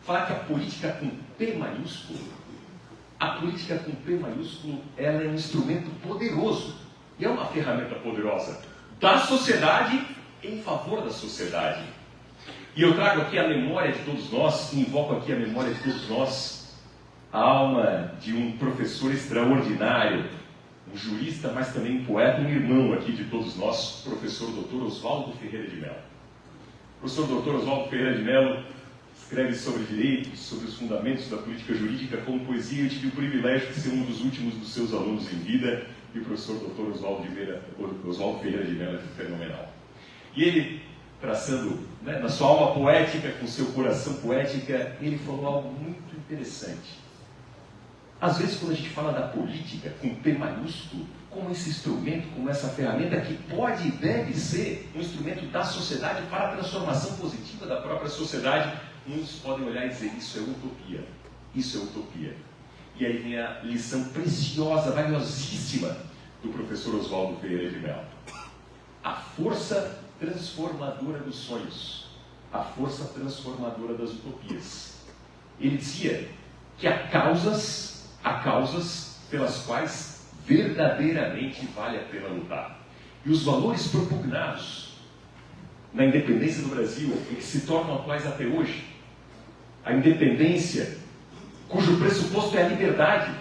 falar que a política com P maiúsculo, ela é um instrumento poderoso, e é uma ferramenta poderosa da sociedade em favor da sociedade. E eu trago aqui a memória de todos nós, invoco aqui a memória de todos nós, a alma de um professor extraordinário, um jurista, mas também um poeta, um irmão aqui de todos nós, professor Dr. Oswaldo Ferreira de Mello. O professor Dr. Oswaldo Ferreira de Mello escreve sobre direito, sobre os fundamentos da política jurídica como poesia. Eu tive o privilégio de ser um dos últimos dos seus alunos em vida, e o professor Dr. Oswaldo Ferreira de Mello é fenomenal. E ele, traçando, né, na sua alma poética, com seu coração poética, ele falou algo muito interessante. Às vezes, quando a gente fala da política, com P maiúsculo, como esse instrumento, como essa ferramenta que pode e deve ser um instrumento da sociedade para a transformação positiva da própria sociedade, muitos podem olhar e dizer, isso é utopia, isso é utopia. E aí vem a lição preciosa, valiosíssima do professor Oswaldo Ferreira de Mello. A força transformadora dos sonhos, a força transformadora das utopias. Ele dizia que há causas pelas quais verdadeiramente vale a pena lutar. E os valores propugnados na independência do Brasil, e que se tornam atuais até hoje, a independência, cujo pressuposto é a liberdade,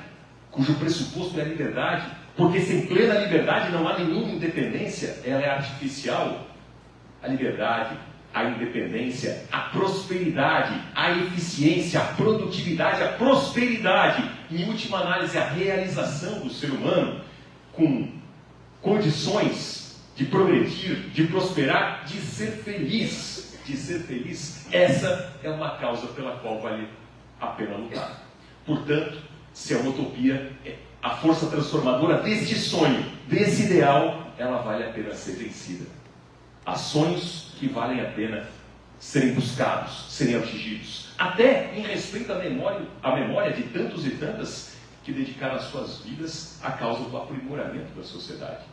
porque sem plena liberdade não há nenhuma independência, ela é artificial. A liberdade, a independência, a prosperidade, a eficiência, a produtividade, a prosperidade, em última análise, a realização do ser humano com condições de progredir, de prosperar, de ser feliz. Essa é uma causa pela qual vale a pena lutar. Portanto, se é uma utopia, a força transformadora deste sonho, desse ideal, ela vale a pena ser vencida. Há sonhos que valem a pena serem buscados, serem atingidos, até em respeito à memória de tantos e tantas que dedicaram as suas vidas à causa do aprimoramento da sociedade.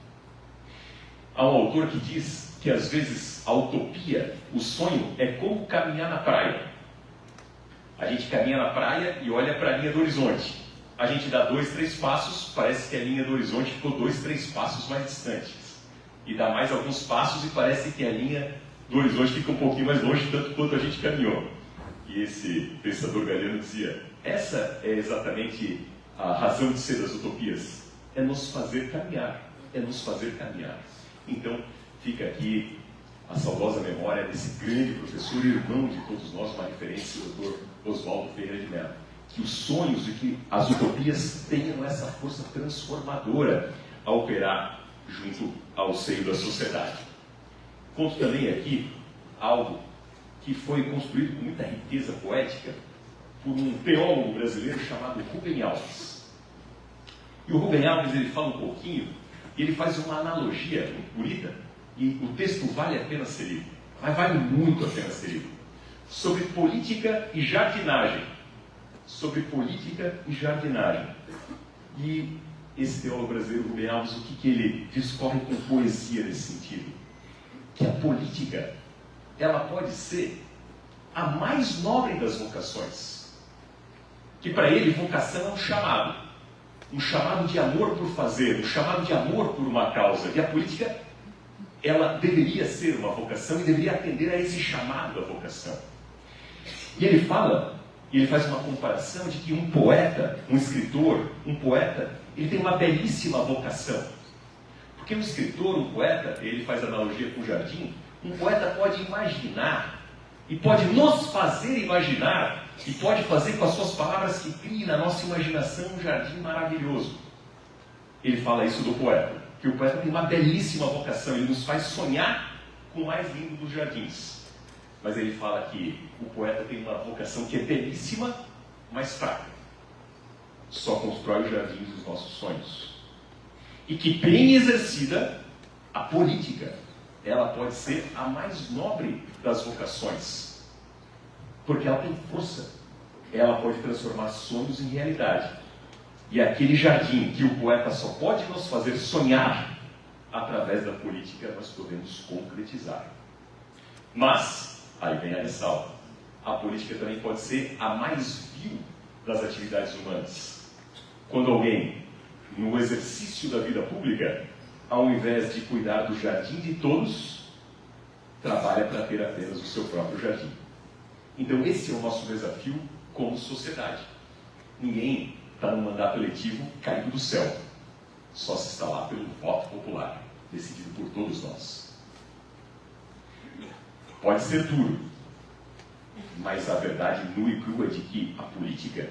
Há um autor que diz que às vezes a utopia, o sonho, é como caminhar na praia. A gente caminha na praia e olha para a linha do horizonte. A gente dá 2, 3 passos, parece que a linha do horizonte ficou 2, 3 passos mais distante. E dá mais alguns passos e parece que a linha do horizonte fica um pouquinho mais longe, tanto quanto a gente caminhou. E esse pensador galeno dizia, essa é exatamente a razão de ser das utopias, é nos fazer caminhar, Então, fica aqui a saudosa memória desse grande professor e irmão de todos nós, uma referência, o Dr. Oswaldo Ferreira de Mello. Que os sonhos e que as utopias tenham essa força transformadora a operar junto ao seio da sociedade. Conto também aqui algo que foi construído com muita riqueza poética por um teólogo brasileiro chamado Rubem Alves. E o Rubem Alves, ele fala um pouquinho, e ele faz uma analogia muito bonita, e o texto vale a pena ser lido, mas vale muito a pena ser lido, sobre política e jardinagem. E esse teólogo brasileiro, Rubem Alves, o que ele discorre com poesia nesse sentido? Que a política, ela pode ser a mais nobre das vocações. Que para ele, vocação é um chamado de amor por fazer, um chamado de amor por uma causa. E a política, ela deveria ser uma vocação e deveria atender a esse chamado da vocação. E ele faz uma comparação de que um poeta, um escritor, ele tem uma belíssima vocação. Porque um escritor, um poeta, ele faz analogia com o jardim, um poeta pode imaginar, e pode nos fazer imaginar, e pode fazer com as suas palavras que crie na nossa imaginação um jardim maravilhoso. Ele fala isso do poeta, que o poeta tem uma belíssima vocação, ele nos faz sonhar com o mais lindo dos jardins. Mas ele fala que o poeta tem uma vocação que é belíssima, mas fraca. Só constrói os jardins dos nossos sonhos. E que, bem exercida, a política, ela pode ser a mais nobre das vocações. Porque ela tem força. Ela pode transformar sonhos em realidade. E aquele jardim que o poeta só pode nos fazer sonhar, através da política nós podemos concretizar. Mas, aí vem a ressalva, a política também pode ser a mais vil das atividades humanas. Quando alguém, no exercício da vida pública, ao invés de cuidar do jardim de todos, trabalha para ter apenas o seu próprio jardim. Então esse é o nosso desafio como sociedade. Ninguém está num mandato eletivo caído do céu. Só se está lá pelo voto popular, decidido por todos nós. Pode ser duro, mas a verdade nua e crua é de que a política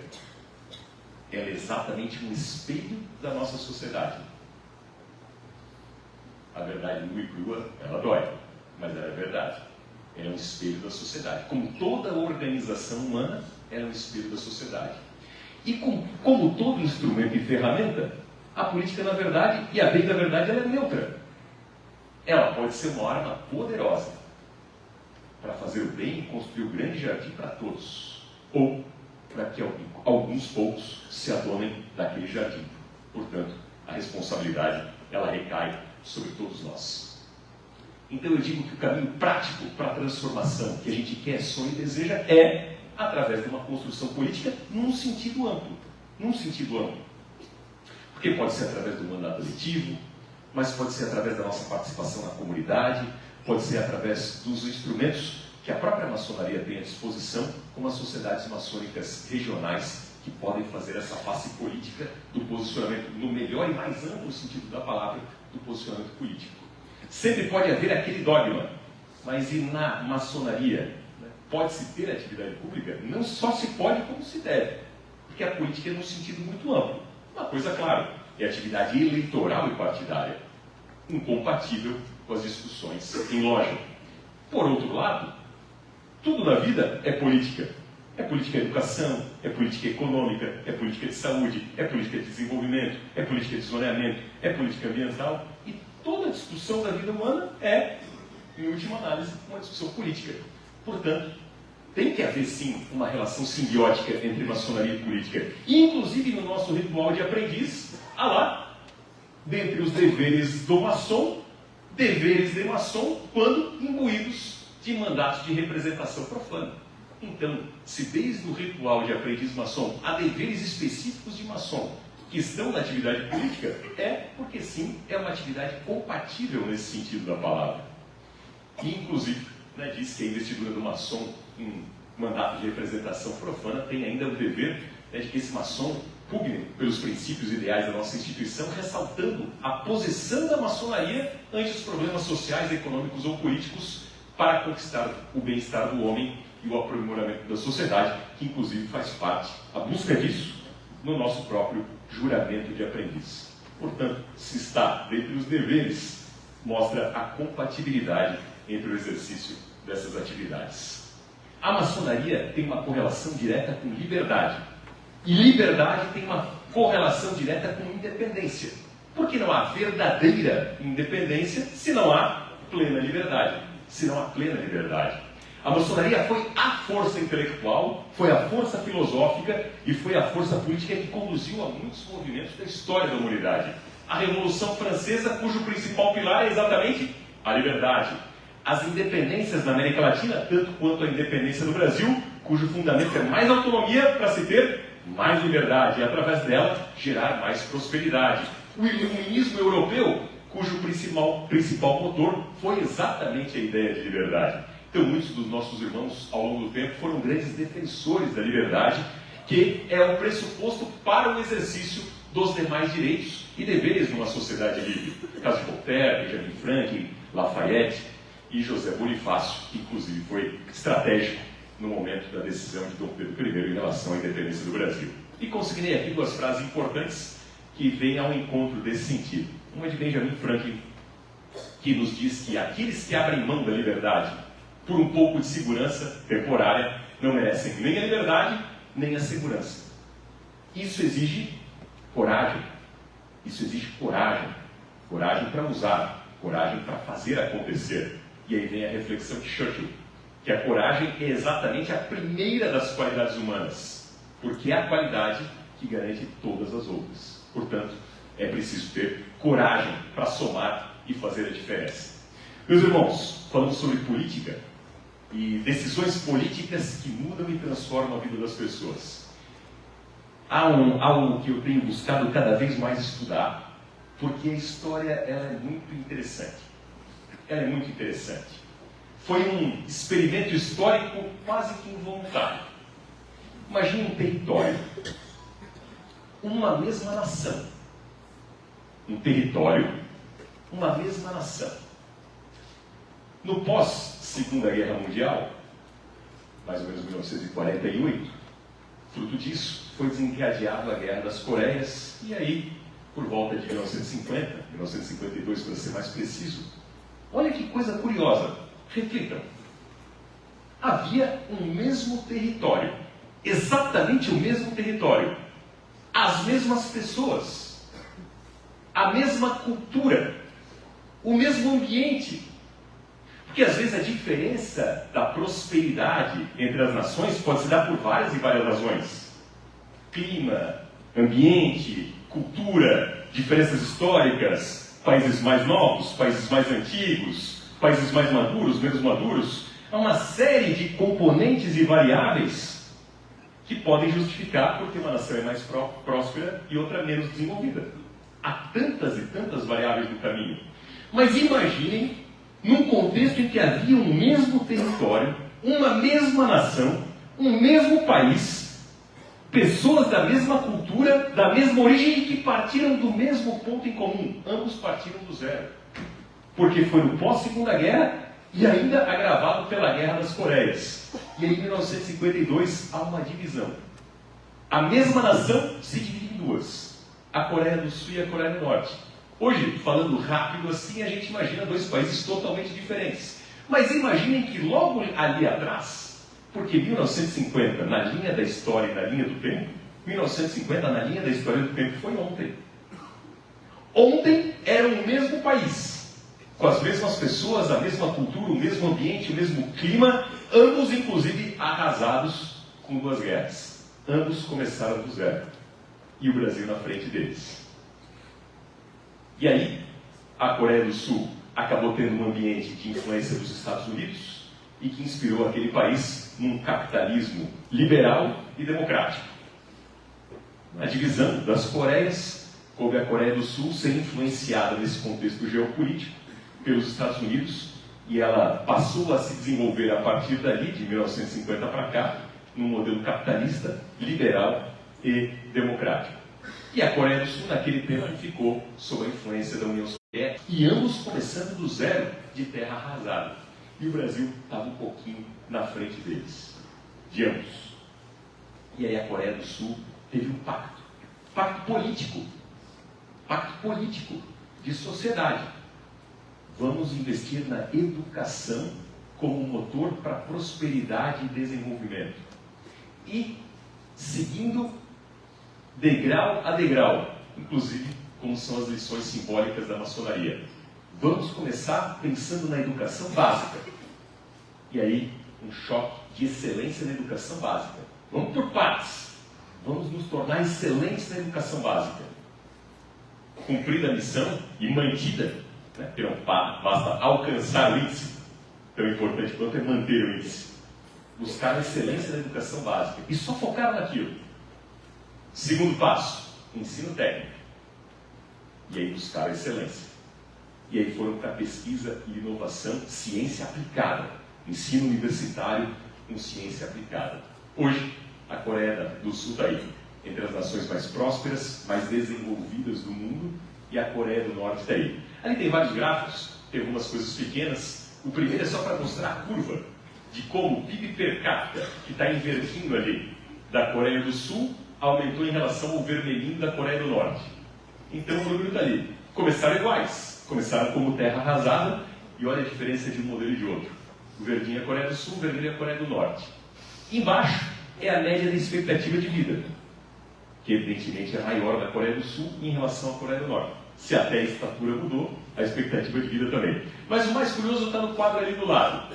ela é exatamente um espelho da nossa sociedade. A verdade nua e crua, ela dói, mas ela é verdade. Ela é um espelho da sociedade. Como toda organização humana, ela é um espelho da sociedade. E como todo instrumento e ferramenta, a política, na verdade, e a bem da verdade, ela é neutra. Ela pode ser uma arma poderosa para fazer o bem e construir o grande jardim para todos. Ou para que alguns poucos se adonem daquele jardim. Portanto, a responsabilidade, ela recai sobre todos nós. Então eu digo que o caminho prático para a transformação que a gente quer, sonha e deseja é através de uma construção política num sentido amplo. Num sentido amplo. Porque pode ser através do mandato eletivo, mas pode ser através da nossa participação na comunidade, pode ser através dos instrumentos que a própria maçonaria tem à disposição, como as sociedades maçônicas regionais, que podem fazer essa face política do posicionamento, no melhor e mais amplo sentido da palavra, do posicionamento político. Sempre pode haver aquele dogma, mas e na maçonaria? Pode-se ter atividade pública? Não só se pode, como se deve, porque a política é num sentido muito amplo. Uma coisa, claro, é a atividade eleitoral e partidária, incompatível com as discussões em loja. Por outro lado, tudo na vida é política. É política de educação, é política econômica, é política de saúde, é política de desenvolvimento, é política de zoneamento, é política ambiental. E toda discussão da vida humana é, em última análise, uma discussão política. Portanto, tem que haver sim uma relação simbiótica entre maçonaria e política. E, inclusive, no nosso ritual de aprendiz, há lá, dentre os deveres do maçom, deveres de maçom quando imbuídos de mandatos de representação profana. Então, se desde o ritual de aprendiz maçom há deveres específicos de maçom que estão na atividade política, é porque sim, é uma atividade compatível nesse sentido da palavra. E, inclusive, diz que a investidura do maçom em mandato de representação profana tem ainda o dever de que esse maçom pugne pelos princípios ideais da nossa instituição, ressaltando a posição da maçonaria ante os problemas sociais, econômicos ou políticos para conquistar o bem-estar do homem e o aprimoramento da sociedade, que inclusive faz parte, a busca disso, no nosso próprio juramento de aprendiz. Portanto, se está dentre os deveres, mostra a compatibilidade entre o exercício dessas atividades. A maçonaria tem uma correlação direta com liberdade. E liberdade tem uma correlação direta com independência. Porque não há verdadeira independência se não há plena liberdade. Se não há plena liberdade. A maçonaria foi a força intelectual, foi a força filosófica e foi a força política que conduziu a muitos movimentos da história da humanidade. A Revolução Francesa, cujo principal pilar é exatamente a liberdade. As independências na América Latina, tanto quanto a independência do Brasil, cujo fundamento é mais autonomia para se ter mais liberdade e, através dela, gerar mais prosperidade. O iluminismo europeu, cujo principal motor foi exatamente a ideia de liberdade. Então, muitos dos nossos irmãos, ao longo do tempo, foram grandes defensores da liberdade, que é o pressuposto para o exercício dos demais direitos e deveres numa sociedade livre. No caso de Voltaire, Benjamin Franklin, Lafayette e José Bonifácio, que inclusive foi estratégico no momento da decisão de Dom Pedro I em relação à independência do Brasil. E consignei aqui duas frases importantes que vêm ao encontro desse sentido. Uma é de Benjamin Franklin, que nos diz que aqueles que abrem mão da liberdade por um pouco de segurança temporária não merecem nem a liberdade, nem a segurança. Isso exige coragem. Isso exige coragem. Coragem para usar, coragem para fazer acontecer. E aí vem a reflexão de Churchill, que a coragem é exatamente a primeira das qualidades humanas, porque é a qualidade que garante todas as outras. Portanto, é preciso ter coragem para somar e fazer a diferença. Meus irmãos, falamos sobre política e decisões políticas que mudam e transformam a vida das pessoas. Há algo que eu tenho buscado cada vez mais estudar, porque a história ela é muito interessante. Ela é muito interessante. foi um experimento histórico quase que involuntário. Imagine um território, uma mesma nação. Um território, uma mesma nação. No pós-Segunda Guerra Mundial, mais ou menos 1948, fruto disso, foi desencadeada a Guerra das Coreias, e aí, por volta de 1950, 1952 para ser mais preciso, olha que coisa curiosa, reflitam. Havia um mesmo território, exatamente o mesmo território, as mesmas pessoas, a mesma cultura, o mesmo ambiente. Porque às vezes a diferença da prosperidade entre as nações pode se dar por várias e várias razões. Clima, ambiente, cultura, diferenças históricas, países mais novos, países mais antigos, países mais maduros, menos maduros. Há uma série de componentes e variáveis que podem justificar porque uma nação é mais próspera e outra menos desenvolvida. Há tantas e tantas variáveis no caminho. Mas imaginem num contexto em que havia um mesmo território, uma mesma nação, um mesmo país, pessoas da mesma cultura, da mesma origem e que partiram do mesmo ponto em comum. Ambos partiram do zero. Porque foi no pós-Segunda Guerra e ainda agravado pela Guerra das Coreias. E em 1952 há uma divisão. A mesma nação se divide em duas. A Coreia do Sul e a Coreia do Norte. Hoje, falando rápido assim, a gente imagina dois países totalmente diferentes. Mas imaginem que logo ali atrás, porque 1950, na linha da história e na linha do tempo, 1950, na linha da história do tempo, foi ontem. Ontem era o mesmo país, com as mesmas pessoas, a mesma cultura, o mesmo ambiente, o mesmo clima, ambos inclusive arrasados com duas guerras. Ambos começaram do zero. E o Brasil na frente deles. E aí, a Coreia do Sul acabou tendo um ambiente de influência dos Estados Unidos e que inspirou aquele país num capitalismo liberal e democrático. A divisão das Coreias coube a Coreia do Sul ser influenciada nesse contexto geopolítico pelos Estados Unidos e ela passou a se desenvolver a partir dali, de 1950 para cá, num modelo capitalista, liberal e democrático. E a Coreia do Sul, naquele tempo, ficou sob a influência da União Soviética, e ambos começando do zero, de terra arrasada. E o Brasil estava um pouquinho na frente deles, de ambos. E aí a Coreia do Sul teve um pacto político de sociedade. Vamos investir na educação como motor para prosperidade e desenvolvimento. E seguindo degrau a degrau, inclusive como são as lições simbólicas da maçonaria. Vamos começar pensando na educação básica. E aí, um choque de excelência na educação básica. Vamos por partes. Vamos nos tornar excelentes na educação básica. Cumprida a missão e mantida, né? Porque não basta alcançar o índice, tão importante quanto é manter o índice. Buscar a excelência na educação básica. E só focar naquilo. Segundo passo, ensino técnico. E aí buscar a excelência. E aí foram para pesquisa e inovação, ciência aplicada. Ensino universitário com ciência aplicada. Hoje, a Coreia do Sul está aí, entre as nações mais prósperas, mais desenvolvidas do mundo, e a Coreia do Norte está aí. Ali tem vários gráficos, tem algumas coisas pequenas. O primeiro é só para mostrar a curva de como o PIB per capita, que está invertindo ali, da Coreia do Sul, aumentou em relação ao vermelhinho da Coreia do Norte. Então o número está ali. Começaram iguais. Começaram como terra arrasada e olha a diferença de um modelo e de outro. O verdinho é a Coreia do Sul, o vermelho é a Coreia do Norte. Embaixo é a média da expectativa de vida, que evidentemente é maior da Coreia do Sul em relação à Coreia do Norte. Se até a estatura mudou, a expectativa de vida também. Mas o mais curioso está no quadro ali do lado.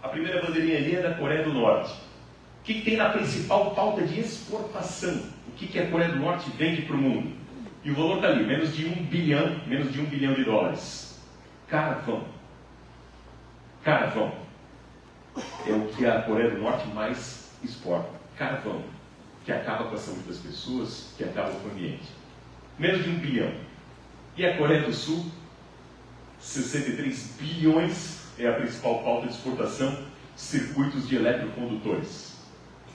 A primeira bandeirinha ali é da Coreia do Norte. O que tem na principal pauta de exportação? O que a Coreia do Norte vende para o mundo? E o valor está ali, menos de 1 bilhão de dólares. Carvão. Carvão. É o que a Coreia do Norte mais exporta. Carvão. Que acaba com a saúde das pessoas, que acaba com o ambiente. Menos de 1 bilhão. E a Coreia do Sul, 63 bilhões é a principal pauta de exportação, circuitos de eletrocondutores.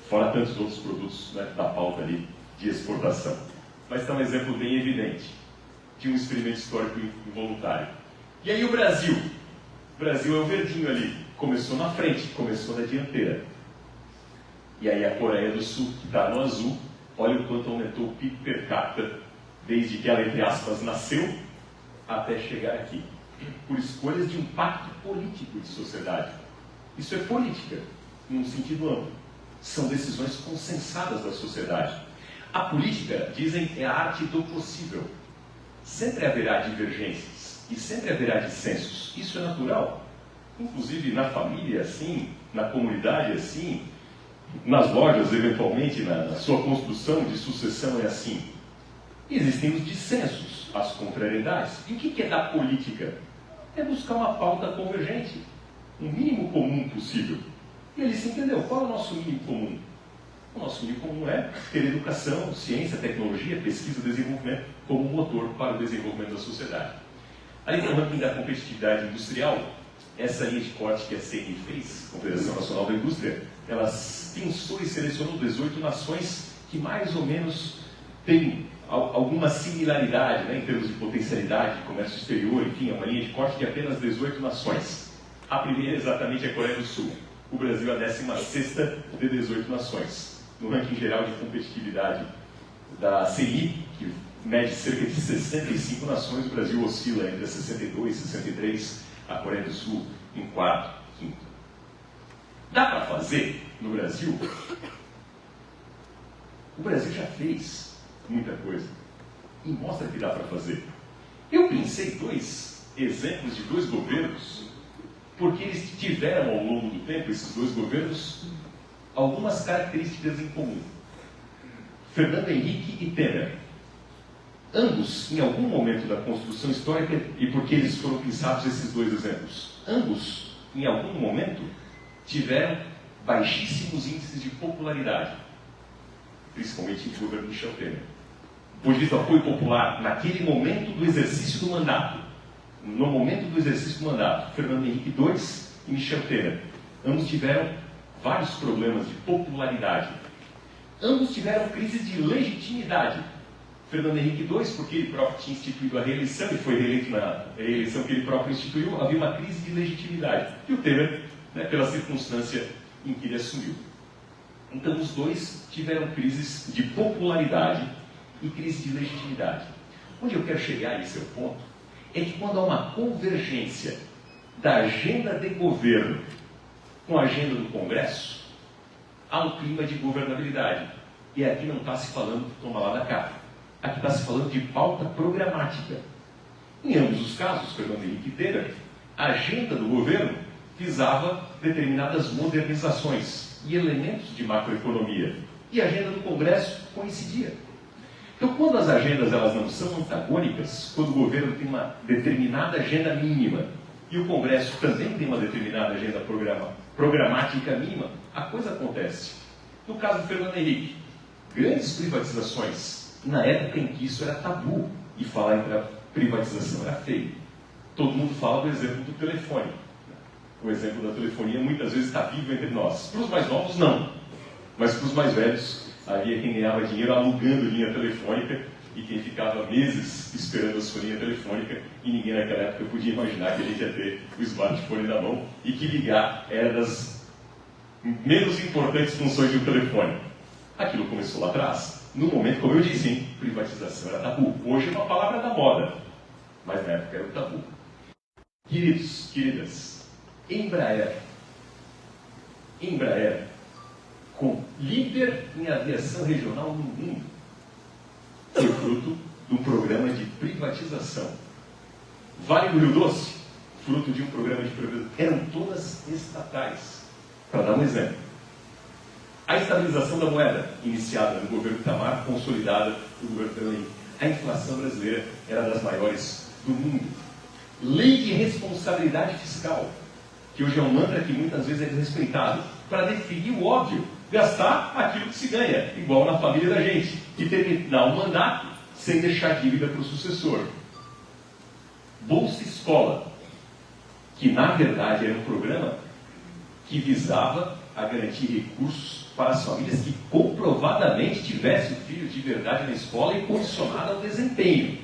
Fora tantos outros produtos, né, da pauta ali de exportação. Mas está um exemplo bem evidente de um experimento histórico involuntário. E aí o Brasil? O Brasil é o verdinho ali. Começou na frente, começou na dianteira. E aí a Coreia do Sul, que está no azul, olha o quanto aumentou o PIB per capita, desde que ela, entre aspas, nasceu, até chegar aqui. Por escolhas de um pacto político de sociedade. Isso é política, num sentido amplo. São decisões consensadas da sociedade. A política, dizem, é a arte do possível. Sempre haverá divergências e sempre haverá dissensos. Isso é natural. Inclusive na família, assim, na comunidade, assim, nas lojas, eventualmente, na sua construção de sucessão, é assim. Existem os dissensos, as contrariedades. E o que é da política? É buscar uma pauta convergente, um mínimo comum possível. E ele se entendeu. Qual é o nosso mínimo comum? O nosso mínimo comum é ter educação, ciência, tecnologia, pesquisa e desenvolvimento como motor para o desenvolvimento da sociedade. Aí tem o ranking da competitividade industrial. Essa linha de corte que a CNI fez, Confederação Nacional da Indústria, ela pensou e selecionou 18 nações que mais ou menos têm alguma similaridade, né, em termos de potencialidade, de comércio exterior, enfim, é uma linha de corte de apenas 18 nações. A primeira exatamente é a Coreia do Sul. O Brasil é a 16ª de 18 nações. No ranking geral de competitividade da CNI, que mede cerca de 65 nações, o Brasil oscila entre 62 e 63, a Coreia do Sul em 4º, 5º. Dá para fazer no Brasil? O Brasil já fez muita coisa e mostra que dá para fazer. Eu pensei dois exemplos de dois governos, porque eles tiveram ao longo do tempo, esses dois governos, algumas características em comum. Fernando Henrique e Temer. Ambos, em algum momento da construção histórica, e porque eles foram pensados esses dois exemplos, ambos, em algum momento, tiveram baixíssimos índices de popularidade, principalmente o governo Michel Temer. Do ponto de vista do apoio popular, naquele momento do exercício do mandato, no momento do exercício do mandato, Fernando Henrique II e Michel Temer, ambos tiveram vários problemas de popularidade. Ambos tiveram crise de legitimidade. Fernando Henrique II, porque ele próprio tinha instituído a reeleição, e foi reeleito na eleição que ele próprio instituiu, havia uma crise de legitimidade. E o Temer, né, pela circunstância em que ele assumiu. Então, os dois tiveram crises de popularidade e crise de legitimidade. Onde eu quero chegar, esse é o ponto, é que quando há uma convergência da agenda de governo com a agenda do Congresso, há um clima de governabilidade. E aqui não está se falando, toma lá da cá. Aqui está se falando de pauta programática. Em ambos os casos, Fernando Henrique e Temer, a agenda do governo visava determinadas modernizações e elementos de macroeconomia. E a agenda do Congresso coincidia. Então, quando as agendas elas não são antagônicas, quando o governo tem uma determinada agenda mínima e o Congresso também tem uma determinada agenda programática mínima, a coisa acontece. No caso do Fernando Henrique, grandes privatizações, na época em que isso era tabu, e falar em privatização era feio. Todo mundo fala do exemplo do telefone. O exemplo da telefonia muitas vezes está vivo entre nós. Para os mais novos, não. Mas para os mais velhos, havia quem ganhava dinheiro alugando linha telefônica e quem ficava meses esperando a sua linha telefônica, e ninguém naquela época podia imaginar que a gente ia ter o smartphone na mão e que ligar era das menos importantes funções de um telefone. Aquilo começou lá atrás. No momento, como eu disse, hein, privatização era tabu. Hoje é uma palavra da moda, mas na época era um tabu. Queridos, queridas, Embraer, com líder em aviação regional no mundo, foi fruto de um programa de privatização. Vale do Rio Doce, fruto de um programa de privatização. Eram todas estatais. Para dar um exemplo. A estabilização da moeda, iniciada no governo Itamar, consolidada no governo Fernando Henrique. A inflação brasileira era das maiores do mundo. Lei de responsabilidade fiscal, que hoje é um mantra que muitas vezes é desrespeitado, para definir o óbvio, gastar aquilo que se ganha, igual na família da gente, e terminar o mandato sem deixar dívida para o sucessor. Bolsa Escola. que na verdade era um programa que visava a garantir recursos para as famílias que comprovadamente tivessem o filho de verdade na escola e condicionado ao desempenho.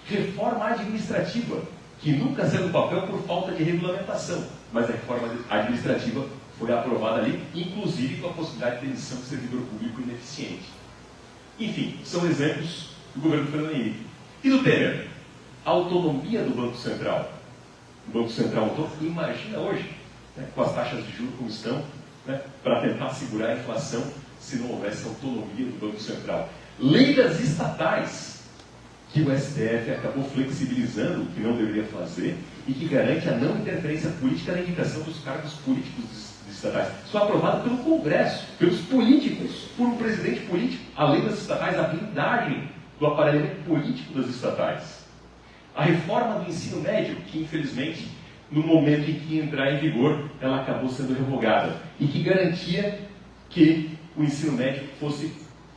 Reforma administrativa, que nunca saiu do papel por falta de regulamentação, mas a reforma administrativa foi aprovada ali, inclusive com a possibilidade de demissão de servidor público ineficiente. Enfim, são exemplos do governo Fernando Henrique. E do Temer? A autonomia do Banco Central. O Banco Central autônomo, imagina hoje, né, com as taxas de juros como estão, né, para tentar segurar a inflação, se não houvesse autonomia do Banco Central. Lei das estatais, que o STF acabou flexibilizando o que não deveria fazer e que garante a não interferência política na indicação dos cargos políticos estatais. Isso foi aprovado pelo Congresso, pelos políticos, por um presidente político. A lei das estatais, a blindagem do aparelhamento político das estatais. A reforma do ensino médio, que infelizmente, no momento em que entrar em vigor, ela acabou sendo revogada e que garantia que o ensino médio fosse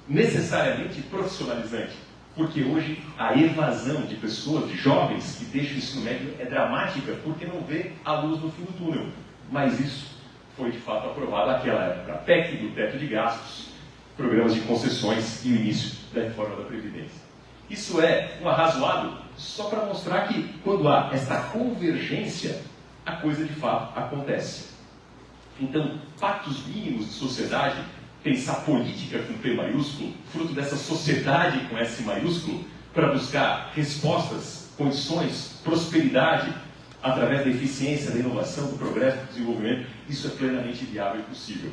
necessariamente profissionalizante. Porque hoje a evasão de pessoas, de jovens que deixam o ensino médio é dramática porque não vê a luz no fim do túnel. Mas isso foi de fato aprovado naquela época. A PEC do teto de gastos, programas de concessões e o início da reforma da Previdência. Isso é um arrazoado só para mostrar que quando há esta convergência, a coisa de fato acontece. Então, pactos mínimos de sociedade, pensar política com P maiúsculo, fruto dessa sociedade com S maiúsculo, para buscar respostas, condições, prosperidade, através da eficiência, da inovação, do progresso, do desenvolvimento, isso é plenamente viável e possível.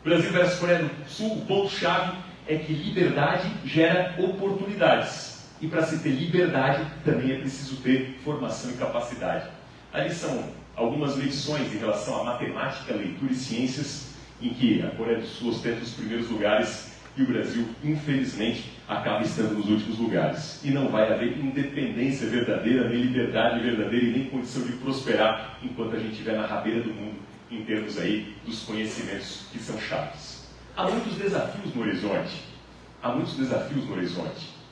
Brasil versus Coreia do Sul, o ponto-chave é que liberdade gera oportunidades. E para se ter liberdade, também é preciso ter formação e capacidade. Ali são algumas medições em relação à matemática, leitura e ciências, em que a Coreia do Sul ostenta os primeiros lugares e o Brasil, infelizmente, acaba estando nos últimos lugares. E não vai haver independência verdadeira, nem liberdade verdadeira e nem condição de prosperar enquanto a gente estiver na rabeira do mundo em termos aí dos conhecimentos que são chaves. Há muitos desafios no horizonte.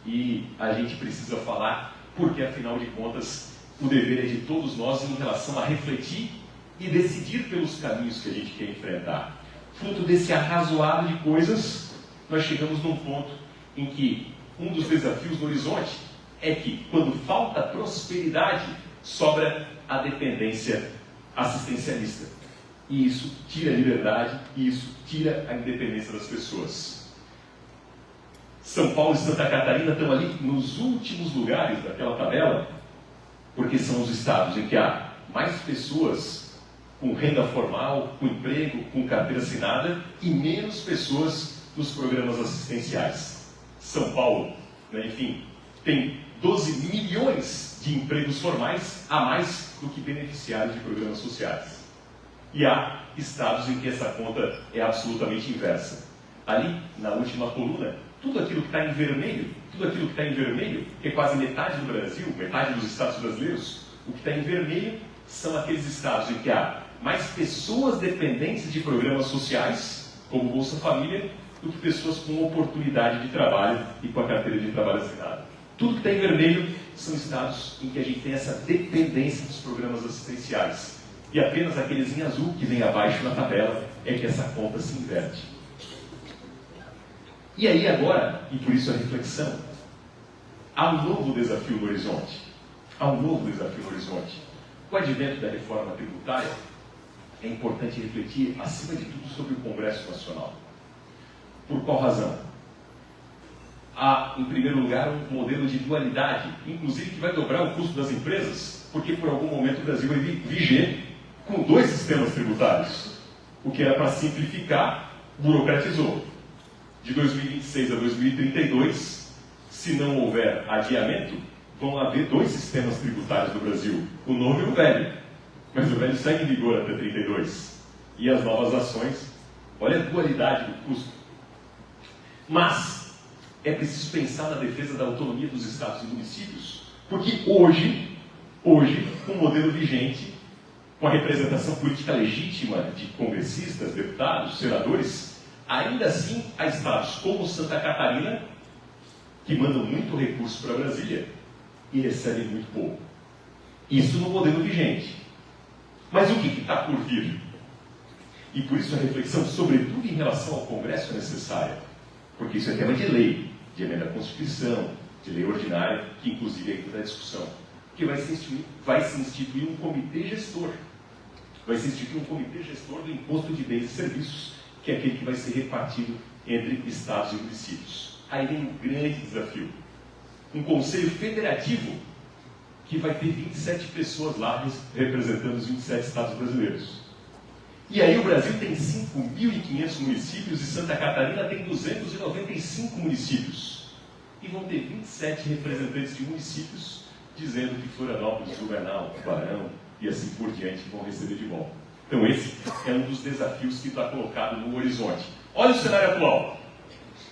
E a gente precisa falar porque, afinal de contas, o dever é de todos nós em relação a refletir e decidir pelos caminhos que a gente quer enfrentar. Fruto desse arrazoado de coisas, nós chegamos num ponto em que um dos desafios no horizonte é que, quando falta prosperidade, sobra a dependência assistencialista. E isso tira a liberdade, e isso tira a independência das pessoas. São Paulo e Santa Catarina estão ali nos últimos lugares daquela tabela, porque são os estados em que há mais pessoas com renda formal, com emprego, com carteira assinada e menos pessoas nos programas assistenciais. São Paulo, né, enfim, tem 12 milhões de empregos formais a mais do que beneficiários de programas sociais. E há estados em que essa conta é absolutamente inversa. Ali, na última coluna, tudo aquilo que está em vermelho, que é quase metade do Brasil, metade dos estados brasileiros, o que está em vermelho são aqueles estados em que há mais pessoas dependentes de programas sociais, como Bolsa Família, do que pessoas com oportunidade de trabalho e com a carteira de trabalho assinada. Tudo que está em vermelho são estados em que a gente tem essa dependência dos programas assistenciais. E apenas aqueles em azul, que vem abaixo na tabela, é que essa conta se inverte. E aí agora, e por isso a reflexão, há um novo desafio no horizonte. Com o advento da reforma tributária, é importante refletir, acima de tudo, sobre o Congresso Nacional. Por qual razão? Há, em primeiro lugar, um modelo de dualidade, inclusive que vai dobrar o custo das empresas, porque por algum momento o Brasil vai viger com 2 sistemas tributários. O que era para simplificar, burocratizou. De 2026 a 2032, se não houver adiamento, vão haver 2 sistemas tributários no Brasil, o novo e o velho. Mas o velho segue em vigor até 32. E as novas ações, olha a dualidade do custo. Mas é preciso pensar na defesa da autonomia dos estados e municípios, porque hoje, com o modelo vigente, com a representação política legítima de congressistas, deputados, senadores, ainda assim há estados como Santa Catarina, que mandam muito recurso para Brasília e recebem muito pouco. Isso no modelo vigente. Mas o que está por vir? E por isso a reflexão, sobretudo em relação ao Congresso, é necessária. Porque isso é tema de lei, de emenda à Constituição, de lei ordinária, que inclusive é da discussão. Que vai se instituir um comitê gestor. Vai se instituir um comitê gestor do Imposto de Bens e Serviços, que é aquele que vai ser repartido entre estados e municípios. Aí vem um grande desafio. Um conselho federativo que vai ter 27 pessoas lá representando os 27 estados brasileiros. E aí o Brasil tem 5.500 municípios e Santa Catarina tem 295 municípios. E vão ter 27 representantes de municípios dizendo que Florianópolis, Blumenau, Tubarão e assim por diante vão receber de volta. Então esse é um dos desafios que está colocado no horizonte. Olha o cenário atual.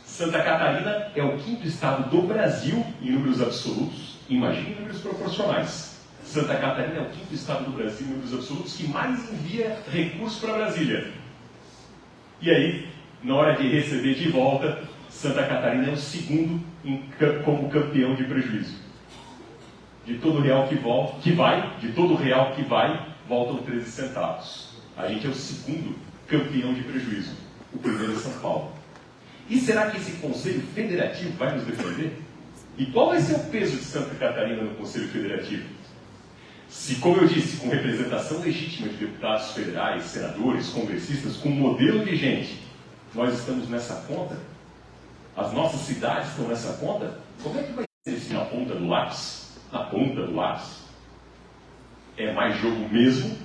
Santa Catarina é o 5º estado do Brasil em números absolutos. Imagine números proporcionais. Santa Catarina é o 5º estado do Brasil em números absolutos que mais envia recursos para Brasília. E aí, na hora de receber de volta, Santa Catarina é o 2º como campeão de prejuízo. De todo real de todo real que vai, voltam 13 centavos. A gente é o 2º campeão de prejuízo. O primeiro é São Paulo. E será que esse Conselho Federativo vai nos defender? E qual vai ser o peso de Santa Catarina no Conselho Federativo? Se, como eu disse, com representação legítima de deputados federais, senadores, congressistas, com modelo vigente, nós estamos nessa conta, as nossas cidades estão nessa conta, como é que vai ser isso na ponta do lápis? Na ponta do lápis. É mais jogo mesmo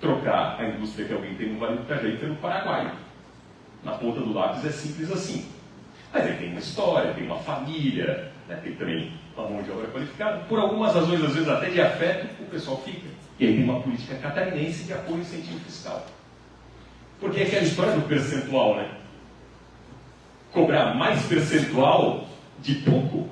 trocar a indústria que alguém tem no Vale do Itajaí pelo Paraguai. Na ponta do lápis é simples assim. Mas aí tem uma história, tem uma família, né, tem também uma mão de obra qualificada. Por algumas razões, às vezes até de afeto, o pessoal fica. E aí tem uma política catarinense de apoio e incentivo fiscal. Porque é aquela história do percentual, né? Cobrar mais percentual de pouco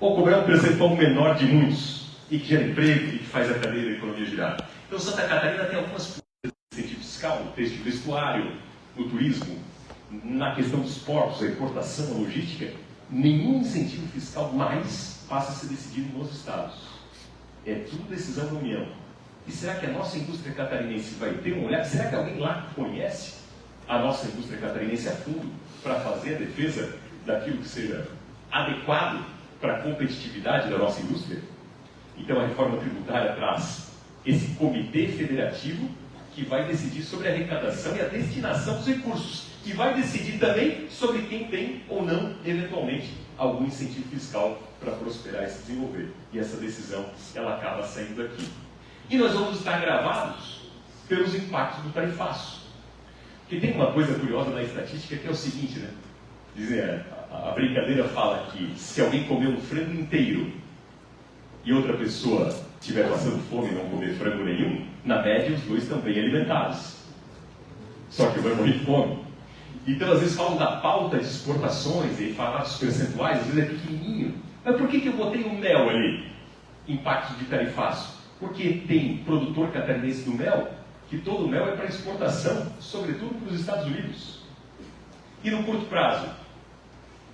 ou cobrar um percentual menor de muitos e que gera emprego e que faz a cadeia da economia girar. Então Santa Catarina tem algumas políticas de incentivo fiscal, no texto de vestuário, no turismo, na questão dos portos, a importação, a logística. Nenhum incentivo fiscal mais passa a ser decidido nos estados. É tudo decisão da União. E será que a nossa indústria catarinense vai ter um olhar? Será que alguém lá conhece a nossa indústria catarinense a fundo para fazer a defesa daquilo que seja adequado para a competitividade da nossa indústria? Então a reforma tributária traz esse comitê federativo que vai decidir sobre a arrecadação e a destinação dos recursos. E vai decidir também sobre quem tem ou não, eventualmente, algum incentivo fiscal para prosperar e se desenvolver. E essa decisão, ela acaba saindo daqui. E nós vamos estar gravados pelos impactos do tarifaço. Porque tem uma coisa curiosa na estatística que é o seguinte, né? Dizem, a brincadeira fala que se alguém comer um frango inteiro e outra pessoa estiver passando fome e não comer frango nenhum, na média os dois estão bem alimentados. Só que vai morrer de fome. Então, às vezes falam da pauta de exportações e falar dos percentuais, às vezes é pequenininho. Mas por que eu botei o mel ali? Impacto de tarifaço. Porque tem produtor catarinense do mel, que todo o mel é para exportação, sobretudo para os Estados Unidos. E no curto prazo,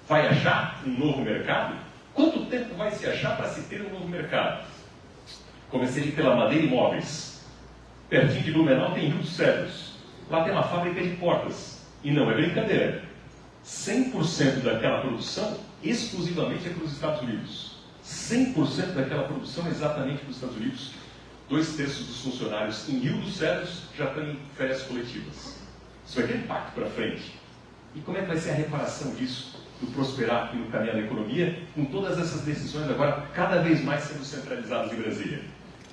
vai achar um novo mercado? Quanto tempo vai se achar para se ter um novo mercado? Comecei pela Madeira Imóveis. Pertinho de Blumenau tem Rio dos Cedros. Lá tem uma fábrica de portas. E não é brincadeira. 100% daquela produção exclusivamente é para os Estados Unidos. 100% daquela produção é exatamente para os Estados Unidos. 2/3 dos funcionários em Rio dos Cedros já estão em férias coletivas. Isso vai ter impacto para frente. E como é que vai ser a reparação disso, do prosperar e no caminho da economia, com todas essas decisões agora cada vez mais sendo centralizadas em Brasília?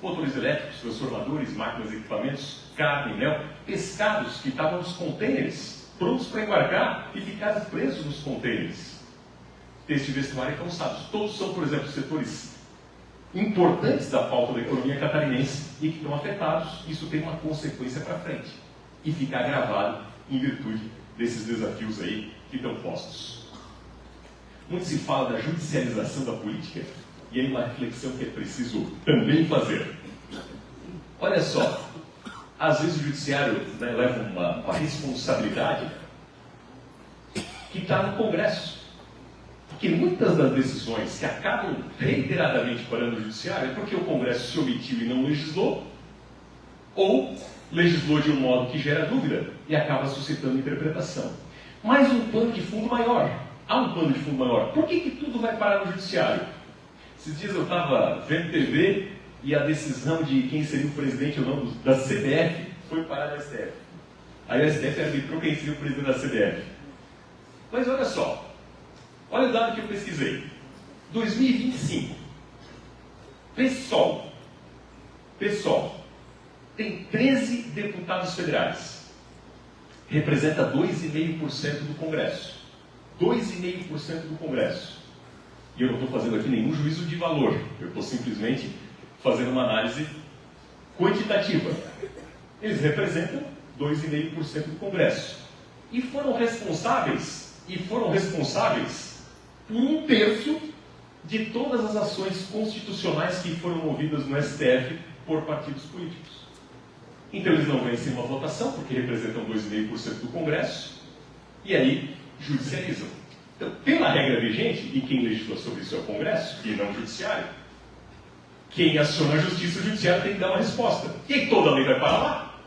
Motores elétricos, transformadores, máquinas e equipamentos, carne, mel, pescados que estavam nos contêineres, prontos para embarcar e ficaram presos nos contêineres. Texto e vestuário e calçados. Todos são, por exemplo, setores importantes da pauta da economia catarinense e que estão afetados. Isso tem uma consequência para frente. E fica agravado em virtude desses desafios aí que estão postos. Muito se fala da judicialização da política e aí uma reflexão que é preciso também fazer. Olha só, às vezes o judiciário leva uma responsabilidade que está no Congresso. que muitas das decisões que acabam reiteradamente parando o judiciário é porque o Congresso se omitiu e não legislou, ou legislou de um modo que gera dúvida e acaba suscitando interpretação. Mas um pano de fundo maior. Há um pano de fundo maior. Por que tudo vai parar no judiciário? Esses dias eu estava vendo TV e a decisão de quem seria o presidente ou não da CBF foi parar no STF. Aí o STF arbitrou quem seria o presidente da CBF. Mas olha só, olha o dado que eu pesquisei. 2025, PSOL, tem 13 deputados federais. Representa 2,5% do Congresso. 2,5% do Congresso. E eu não estou fazendo aqui nenhum juízo de valor. Eu estou simplesmente fazendo uma análise quantitativa. Eles representam 2,5% do Congresso. E foram responsáveis por 1/3 de todas as ações constitucionais que foram movidas no STF por partidos políticos. Então eles não vencem uma votação, porque representam 2,5% do Congresso, e aí judicializam. Então, pela regra vigente, e quem legisla sobre isso é o Congresso, e não o Judiciário, quem aciona a Justiça, o Judiciário tem que dar uma resposta. E aí toda a lei vai para lá.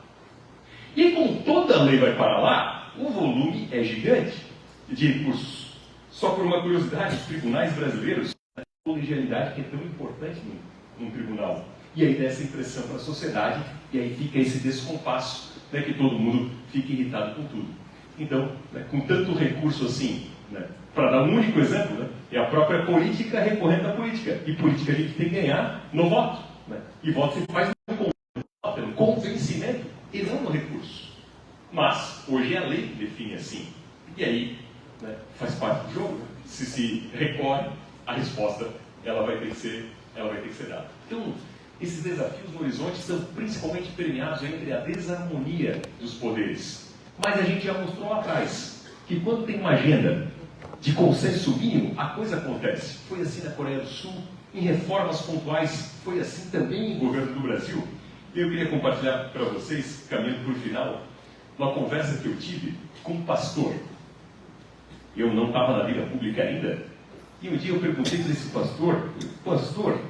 E aí, como toda a lei vai para lá, o volume é gigante de recursos. Só por uma curiosidade, os tribunais brasileiros, a colegialidade que é tão importante num tribunal. E aí dá essa impressão para a sociedade, e aí fica esse descompasso, né, que todo mundo fica irritado com tudo. Então, né, com tanto recurso assim, né, para dar um único exemplo, né, é a própria política recorrendo à política. E política a gente tem que ganhar no voto. Né, e voto se faz pelo convencimento e não no recurso. Mas, hoje a lei define assim. E aí, né, faz parte do jogo. Se recorre, a resposta ela vai ter que ser dada. Então, esses desafios no horizonte são principalmente permeados entre a desarmonia dos poderes. Mas a gente já mostrou lá atrás que quando tem uma agenda de consenso mínimo, a coisa acontece. Foi assim na Coreia do Sul, em reformas pontuais, foi assim também no governo do Brasil. Eu queria compartilhar para vocês, caminhando para o final, uma conversa que eu tive com um pastor. Eu não estava na vida pública ainda, e um dia eu perguntei para esse pastor,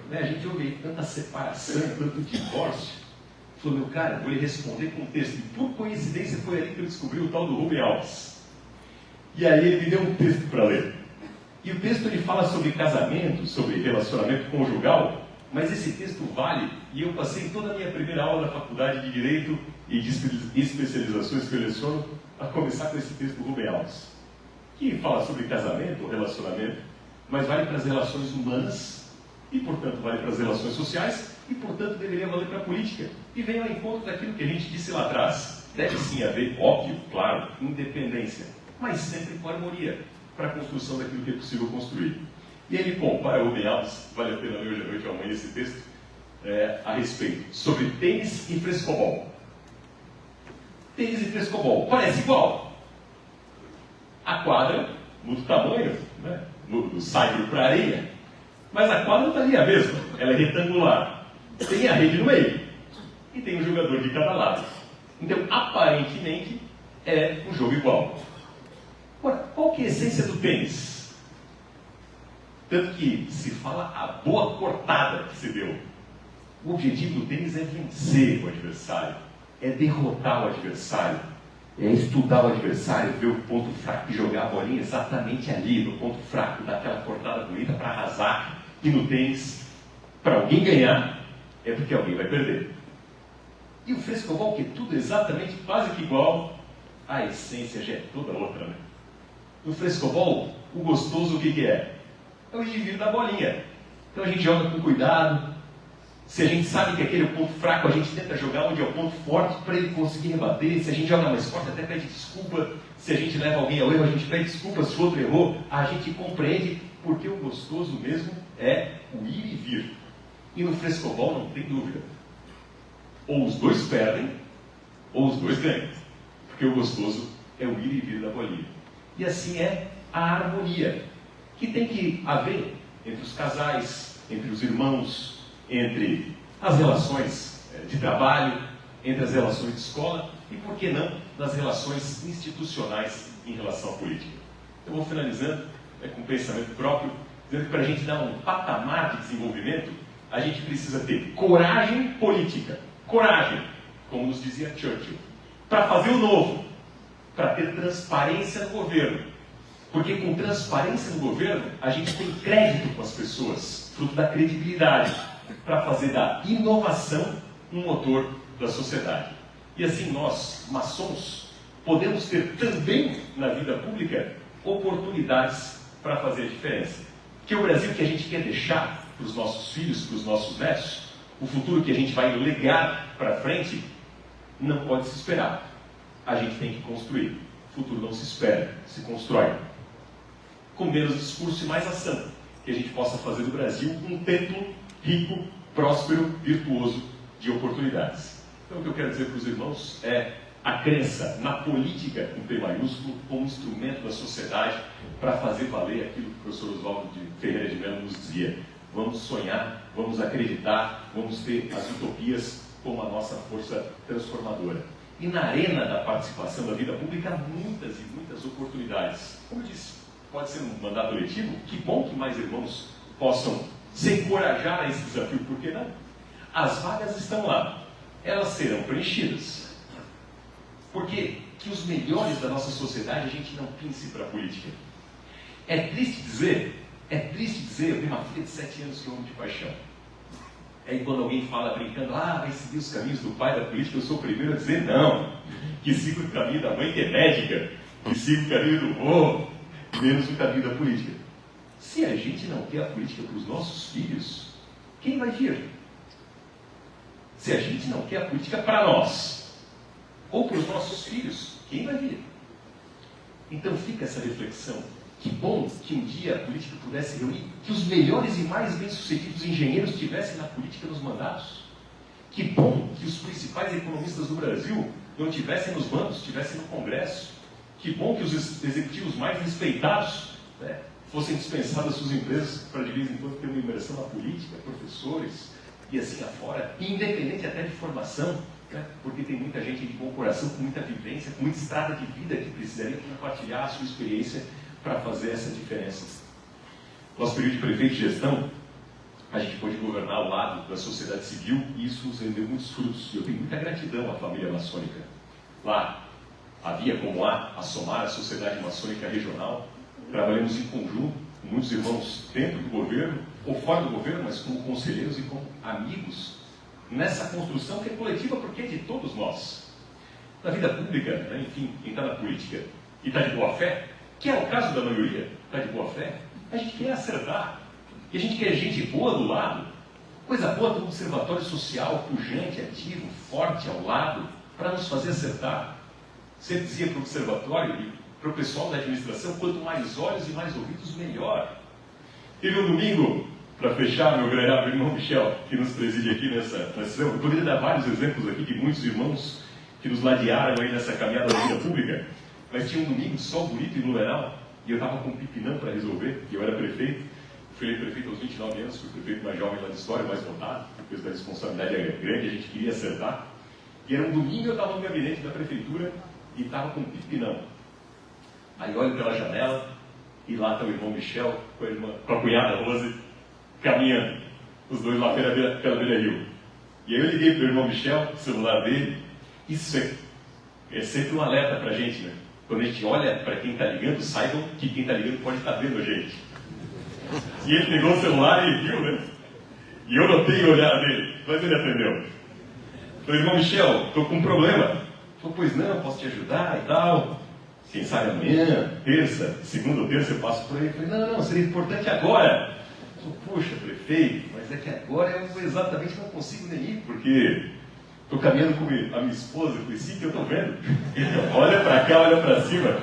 né, a gente ouve tanta separação, tanto divórcio. Ele falou, meu cara, vou lhe responder com um texto. E por coincidência foi ali que eu descobri o tal do Rubem Alves. E aí ele me deu um texto para ler. E o texto ele fala sobre casamento, sobre relacionamento conjugal, mas esse texto vale, e eu passei toda a minha primeira aula da faculdade de Direito e de especializações que eu leciono, a começar com esse texto do Rubem Alves, que fala sobre casamento, relacionamento, mas vale para as relações humanas, e portanto vale para as relações sociais, e portanto deveria valer para a política. E vem ao encontro daquilo que a gente disse lá atrás. Deve sim haver, óbvio, claro, independência, mas sempre com harmonia, para a construção daquilo que é possível construir. E ele compara, o Rubem Alves, vale a pena ler hoje à noite ou amanhã esse texto, a respeito, sobre tênis e frescobol. Tênis e frescobol, parece igual. A quadra muda o tamanho, né? Do saibro para a areia, mas a quadra está ali a mesma, ela é retangular, tem a rede no meio e tem um jogador de cada lado. Então, aparentemente, é um jogo igual. Agora, qual que é a essência do tênis? Tanto que se fala a boa cortada que se deu. O objetivo do tênis é vencer o adversário, é derrotar o adversário, é estudar o adversário, ver o ponto fraco e jogar a bolinha exatamente ali, no ponto fraco, dar aquela cortada bonita para arrasar. E no tênis, para alguém ganhar, é porque alguém vai perder. E o frescobol, que é tudo exatamente quase que igual, a essência já é toda outra, né? No frescobol, o gostoso o que é? É o indivíduo da bolinha. Então a gente joga com cuidado. Se a gente sabe que aquele é o ponto fraco, a gente tenta jogar onde é o ponto forte para ele conseguir rebater. Se a gente joga mais forte, até pede desculpa. Se a gente leva alguém ao erro, a gente pede desculpa. Se o outro errou, a gente compreende, porque o gostoso mesmo é o ir e vir. E no frescobol não tem dúvida. Ou os dois perdem, ou os dois ganham. Porque o gostoso é o ir e vir da bolinha. E assim é a harmonia, que tem que haver entre os casais, entre os irmãos, entre as relações de trabalho, entre as relações de escola e, por que não, nas relações institucionais em relação à política. Eu vou finalizando com pensamento próprio, dizendo que para a gente dar um patamar de desenvolvimento, a gente precisa ter coragem política. Coragem, como nos dizia Churchill, para fazer o novo, para ter transparência no governo. Porque com transparência no governo, a gente tem crédito com as pessoas, fruto da credibilidade, para fazer da inovação um motor da sociedade. E assim nós, maçons, podemos ter também na vida pública oportunidades para fazer a diferença. Que o Brasil que a gente quer deixar para os nossos filhos, para os nossos netos, o futuro que a gente vai legar para frente, não pode se esperar. A gente tem que construir. O futuro não se espera, se constrói. Com menos discurso e mais ação, que a gente possa fazer do Brasil um templo rico, próspero, virtuoso de oportunidades. Então o que eu quero dizer para os irmãos é a crença na política, com P maiúsculo, como instrumento da sociedade para fazer valer aquilo que o professor Oswaldo de Ferreira de Mello nos dizia. Vamos sonhar, vamos acreditar, vamos ter as utopias como a nossa força transformadora. E na arena da participação da vida pública há muitas e muitas oportunidades. Como eu disse, pode ser um mandato eletivo, que bom que mais irmãos possam se encorajar a esse desafio, por que não? As vagas estão lá, elas serão preenchidas. Porque que os melhores da nossa sociedade a gente não pense para a política. É triste dizer, eu tenho uma filha de 7 anos que eu amo de paixão. Aí quando alguém fala brincando, vai seguir os caminhos do pai da política, eu sou o primeiro a dizer não, que siga o caminho da mãe que é médica, que siga o caminho do vô, menos o caminho da política. Se a gente não quer a política para os nossos filhos, quem vai vir? Se a gente não quer a política para nós, ou para os nossos filhos, quem vai vir? Então fica essa reflexão. Que bom que um dia a política pudesse reunir, que os melhores e mais bem-sucedidos engenheiros estivessem na política nos mandatos. Que bom que os principais economistas do Brasil não estivessem nos bancos, estivessem no Congresso. Que bom que os executivos mais respeitados fossem dispensados das suas empresas para de vez em quando ter uma imersão na política, professores e assim afora, independente até de formação, porque tem muita gente de bom coração, com muita vivência, com muita estrada de vida que precisaria compartilhar a sua experiência para fazer essa diferença. Nosso período de prefeito de gestão, a gente pôde governar ao lado da sociedade civil e isso nos rendeu muitos frutos. E eu tenho muita gratidão à família maçônica. Lá havia como há a SOMAR, a Sociedade Maçônica Regional. Trabalhamos em conjunto com muitos irmãos dentro do governo ou fora do governo, mas como conselheiros e como amigos nessa construção que é coletiva porque é de todos nós. Na vida pública, enfim, quem está na política e está de boa fé, que é o caso da maioria, está de boa fé, a gente quer acertar. E a gente quer gente boa do lado. Coisa boa ter um observatório social, pujante, ativo, forte ao lado, para nos fazer acertar. Sempre dizia para o observatório e para o pessoal da administração, quanto mais olhos e mais ouvidos, melhor. Teve um domingo, para fechar, meu venerável irmão Michel, que nos preside aqui nessa sessão. Eu poderia dar vários exemplos aqui de muitos irmãos que nos ladearam aí nessa caminhada da vida pública. Mas tinha um domingo de sol bonito em Blumenau, e eu estava com um pipinão para resolver, e eu era prefeito. Fui eleito prefeito aos 29 anos, fui o prefeito mais jovem lá de história, mais votado, porque a responsabilidade era grande, a gente queria acertar. E era um domingo, eu estava no gabinete da prefeitura e estava com um pipinão. Aí olho pela janela, e lá está o irmão Michel, com a cunhada Rose, caminhando, os dois lá pela beira-rio. E aí eu liguei para o irmão Michel, o celular dele, isso é sempre um alerta para a gente, né? Quando a gente olha para quem está ligando, saibam que quem está ligando pode estar vendo a gente. E ele pegou o celular e viu, né? E eu notei o olhar dele, mas ele atendeu. Falei, irmão Michel, estou com um problema. Ele falou, pois não, posso te ajudar e tal. Quem sabe amanhã, terça, segunda ou terça eu passo por aí. Eu falei, não, seria importante agora. Ele falou, poxa, prefeito, mas é que agora eu exatamente não consigo nem ir, porque estou caminhando com a minha esposa, eu falei, sim, que eu estou vendo. Olha para cá, olha para cima.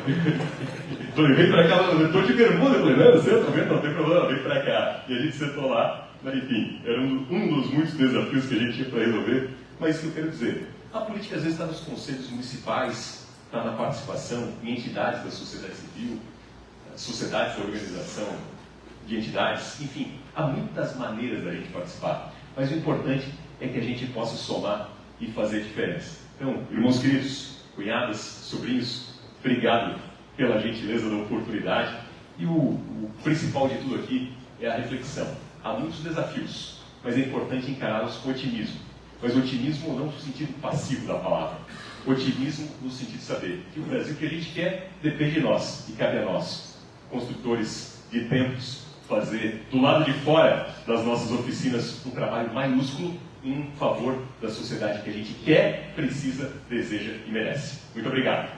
Falei, vem para cá, eu estou de bermuda. Eu falei, não, eu sei, eu estou vendo, não tem problema, vem para cá. E a gente sentou lá, mas enfim, era um dos muitos desafios que a gente tinha para resolver. Mas isso que eu quero dizer, a política às vezes está nos conselhos municipais, está na participação em entidades da sociedade civil, sociedades da organização de entidades, enfim, há muitas maneiras da gente participar. Mas o importante é que a gente possa somar e fazer diferença. Então, irmãos queridos, cunhadas, sobrinhos, obrigado pela gentileza da oportunidade E o principal de tudo aqui é a reflexão. Há muitos desafios, mas é importante encará-los com otimismo. Mas otimismo não no sentido passivo da palavra. Otimismo no sentido de saber que o Brasil que a gente quer depende de nós e cabe a nós, construtores de tempos, fazer do lado de fora das nossas oficinas um trabalho maiúsculo em favor da sociedade que a gente quer, precisa, deseja e merece. Muito obrigado.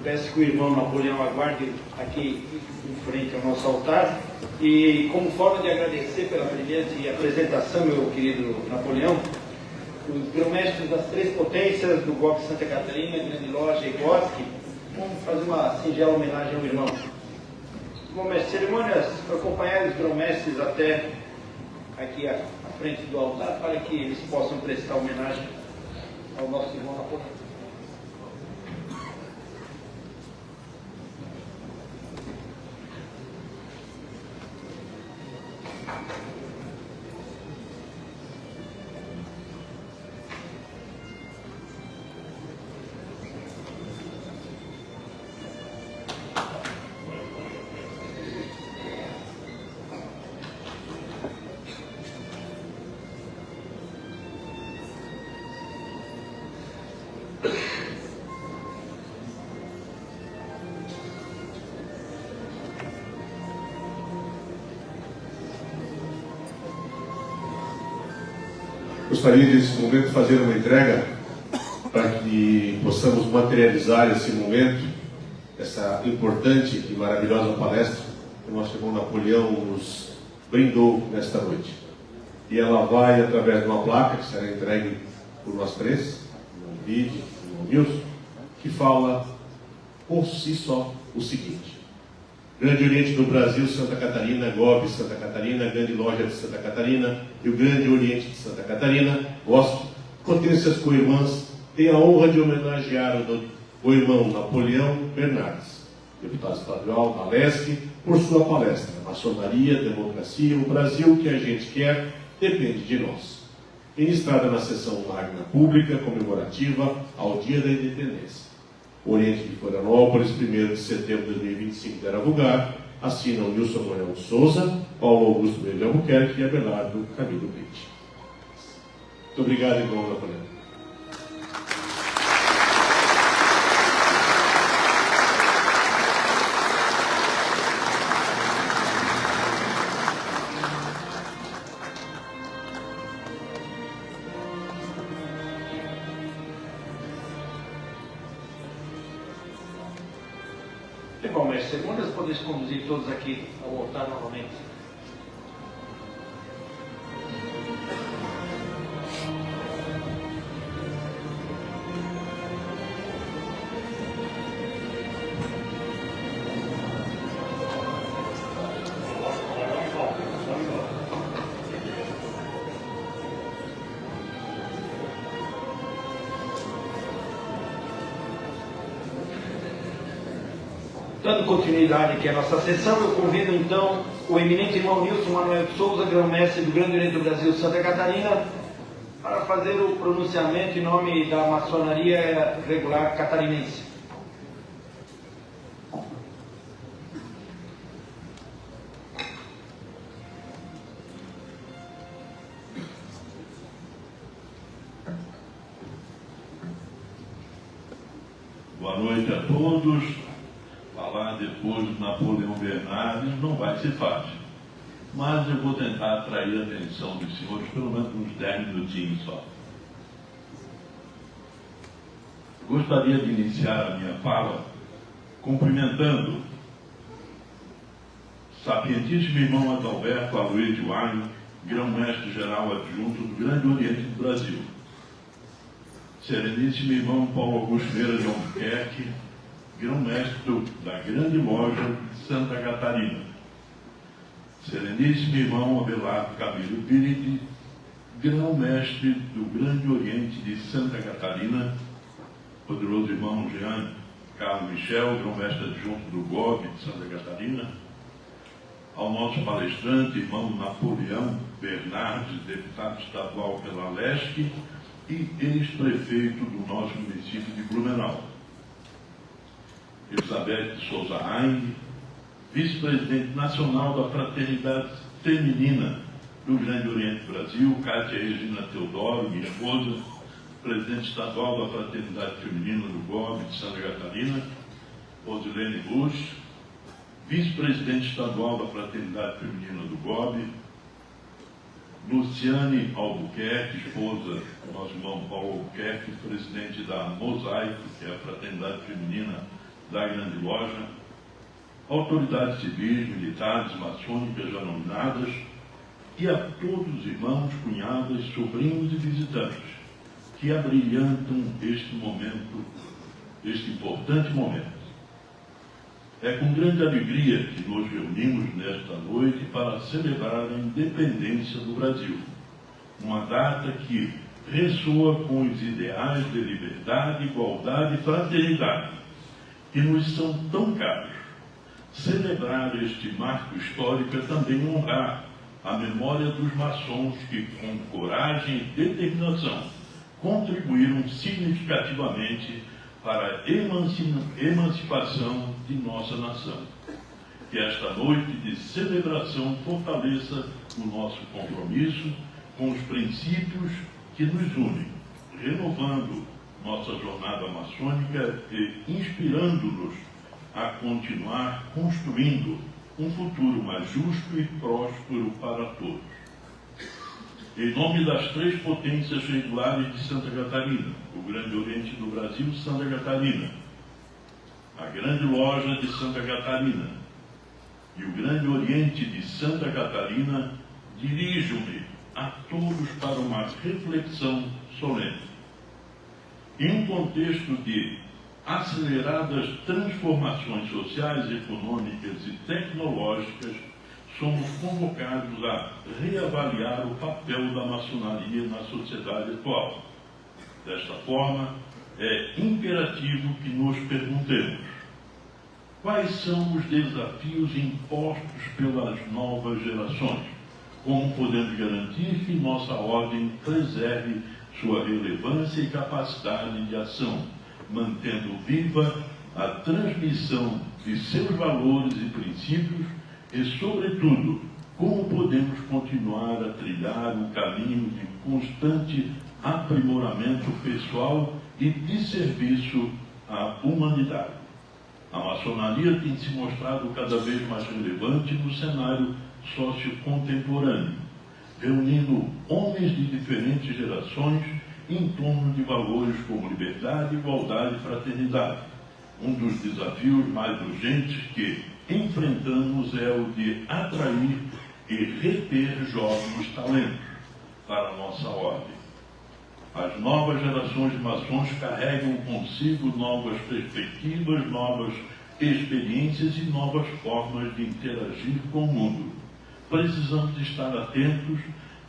Peço que o irmão Napoleão aguarde aqui em frente ao nosso altar. E como forma de agradecer pela brilhante apresentação, meu querido Napoleão, os grão-mestres das três potências do GOB Santa Catarina, Grande Loja e Goski, vamos fazer uma singela homenagem ao irmão. Grão-mestres, cerimônias acompanhar os grão-mestres até aqui à frente do altar, para que eles possam prestar homenagem ao nosso irmão Napoleão. Gostaria nesse momento fazer uma entrega para que possamos materializar esse momento, essa importante e maravilhosa palestra que o nosso irmão Napoleão nos brindou nesta noite. E ela vai através de uma placa que será entregue por nós três, no vídeo, no Nilson, que fala por si só o seguinte: Grande Oriente do Brasil, Santa Catarina, GOB Santa Catarina, Grande Loja de Santa Catarina e o Grande Oriente de Santa Catarina, GOSP, potências co-irmãs, tem a honra de homenagear o irmão Napoleão Bernardes, deputado estadual da LESC, por sua palestra Maçonaria, Democracia, o Brasil que a gente quer depende de nós, ministrada na sessão magna pública comemorativa ao Dia da Independência. Oriente de Florianópolis, 1º de setembro de 2025, de Aravugar, assinam Nilson Manuel de Souza, Paulo Augusto Meire de Albuquerque e Abelardo Camilo Brite. Muito obrigado, irmão Napoleão. Bom, mestre, cerimônias podemos conduzir todos aqui ao altar novamente. Dando continuidade aqui à nossa sessão, eu convido então o eminente irmão Nilson Manuel de Souza, grão-mestre do Grande Oriente do Brasil, Santa Catarina, para fazer o pronunciamento em nome da maçonaria regular catarinense. Boa noite a todos. Falar depois do Napoleão Bernardes não vai ser fácil, mas eu vou tentar atrair a atenção dos senhores pelo menos uns 10 minutinhos só. Gostaria de iniciar a minha fala cumprimentando sapientíssimo irmão Adalberto Aloysio Aino, grão-mestre-geral adjunto do Grande Oriente do Brasil, sereníssimo irmão Paulo Augusto Meire de Albuquerque, grão-mestre da Grande Loja de Santa Catarina, Sereníssimo irmão Abelardo Camilo Biridi, grão-mestre do Grande Oriente de Santa Catarina, poderoso irmão Jean Carlos Michel, grão-mestre adjunto do GOB de Santa Catarina, ao nosso palestrante, irmão Napoleão Bernardes, deputado estadual pela Leste e ex-prefeito do nosso município de Blumenau, Elizabeth de Souza Aine, vice-presidente nacional da Fraternidade Feminina do Grande Oriente do Brasil, Cátia Regina Teodoro, minha esposa, presidente estadual da Fraternidade Feminina do GOB de Santa Catarina, Rosilene Bush, vice-presidente estadual da Fraternidade Feminina do GOB, Luciane Albuquerque, esposa do nosso irmão Paulo Albuquerque, presidente da Mosaico, que é a Fraternidade Feminina da Grande Loja, autoridades civis, militares, maçônicas já nominadas, e a todos os irmãos, cunhadas, sobrinhos e visitantes que abrilhantam este momento, este importante momento. É com grande alegria que nos reunimos nesta noite para celebrar a independência do Brasil, uma data que ressoa com os ideais de liberdade, igualdade e fraternidade, que nos são tão caros. Celebrar este marco histórico é também honrar a memória dos maçons que, com coragem e determinação, contribuíram significativamente para a emancipação de nossa nação. Que esta noite de celebração fortaleça o nosso compromisso com os princípios que nos unem, renovando nossa jornada maçônica e inspirando-nos a continuar construindo um futuro mais justo e próspero para todos. Em nome das três potências regulares de Santa Catarina, o Grande Oriente do Brasil, Santa Catarina, a Grande Loja de Santa Catarina e o Grande Oriente de Santa Catarina, dirijo-me a todos para uma reflexão solene. Em um contexto de aceleradas transformações sociais, econômicas e tecnológicas, somos convocados a reavaliar o papel da maçonaria na sociedade atual. Desta forma, é imperativo que nos perguntemos: quais são os desafios impostos pelas novas gerações? Como podemos garantir que nossa ordem preserve sua relevância e capacidade de ação, mantendo viva a transmissão de seus valores e princípios e, sobretudo, como podemos continuar a trilhar um caminho de constante aprimoramento pessoal e de serviço à humanidade. A maçonaria tem se mostrado cada vez mais relevante no cenário sociocontemporâneo, reunindo homens de diferentes gerações em torno de valores como liberdade, igualdade e fraternidade. Um dos desafios mais urgentes que enfrentamos é o de atrair e reter jovens talentos para a nossa ordem. As novas gerações de maçons carregam consigo novas perspectivas, novas experiências e novas formas de interagir com o mundo. Precisamos estar atentos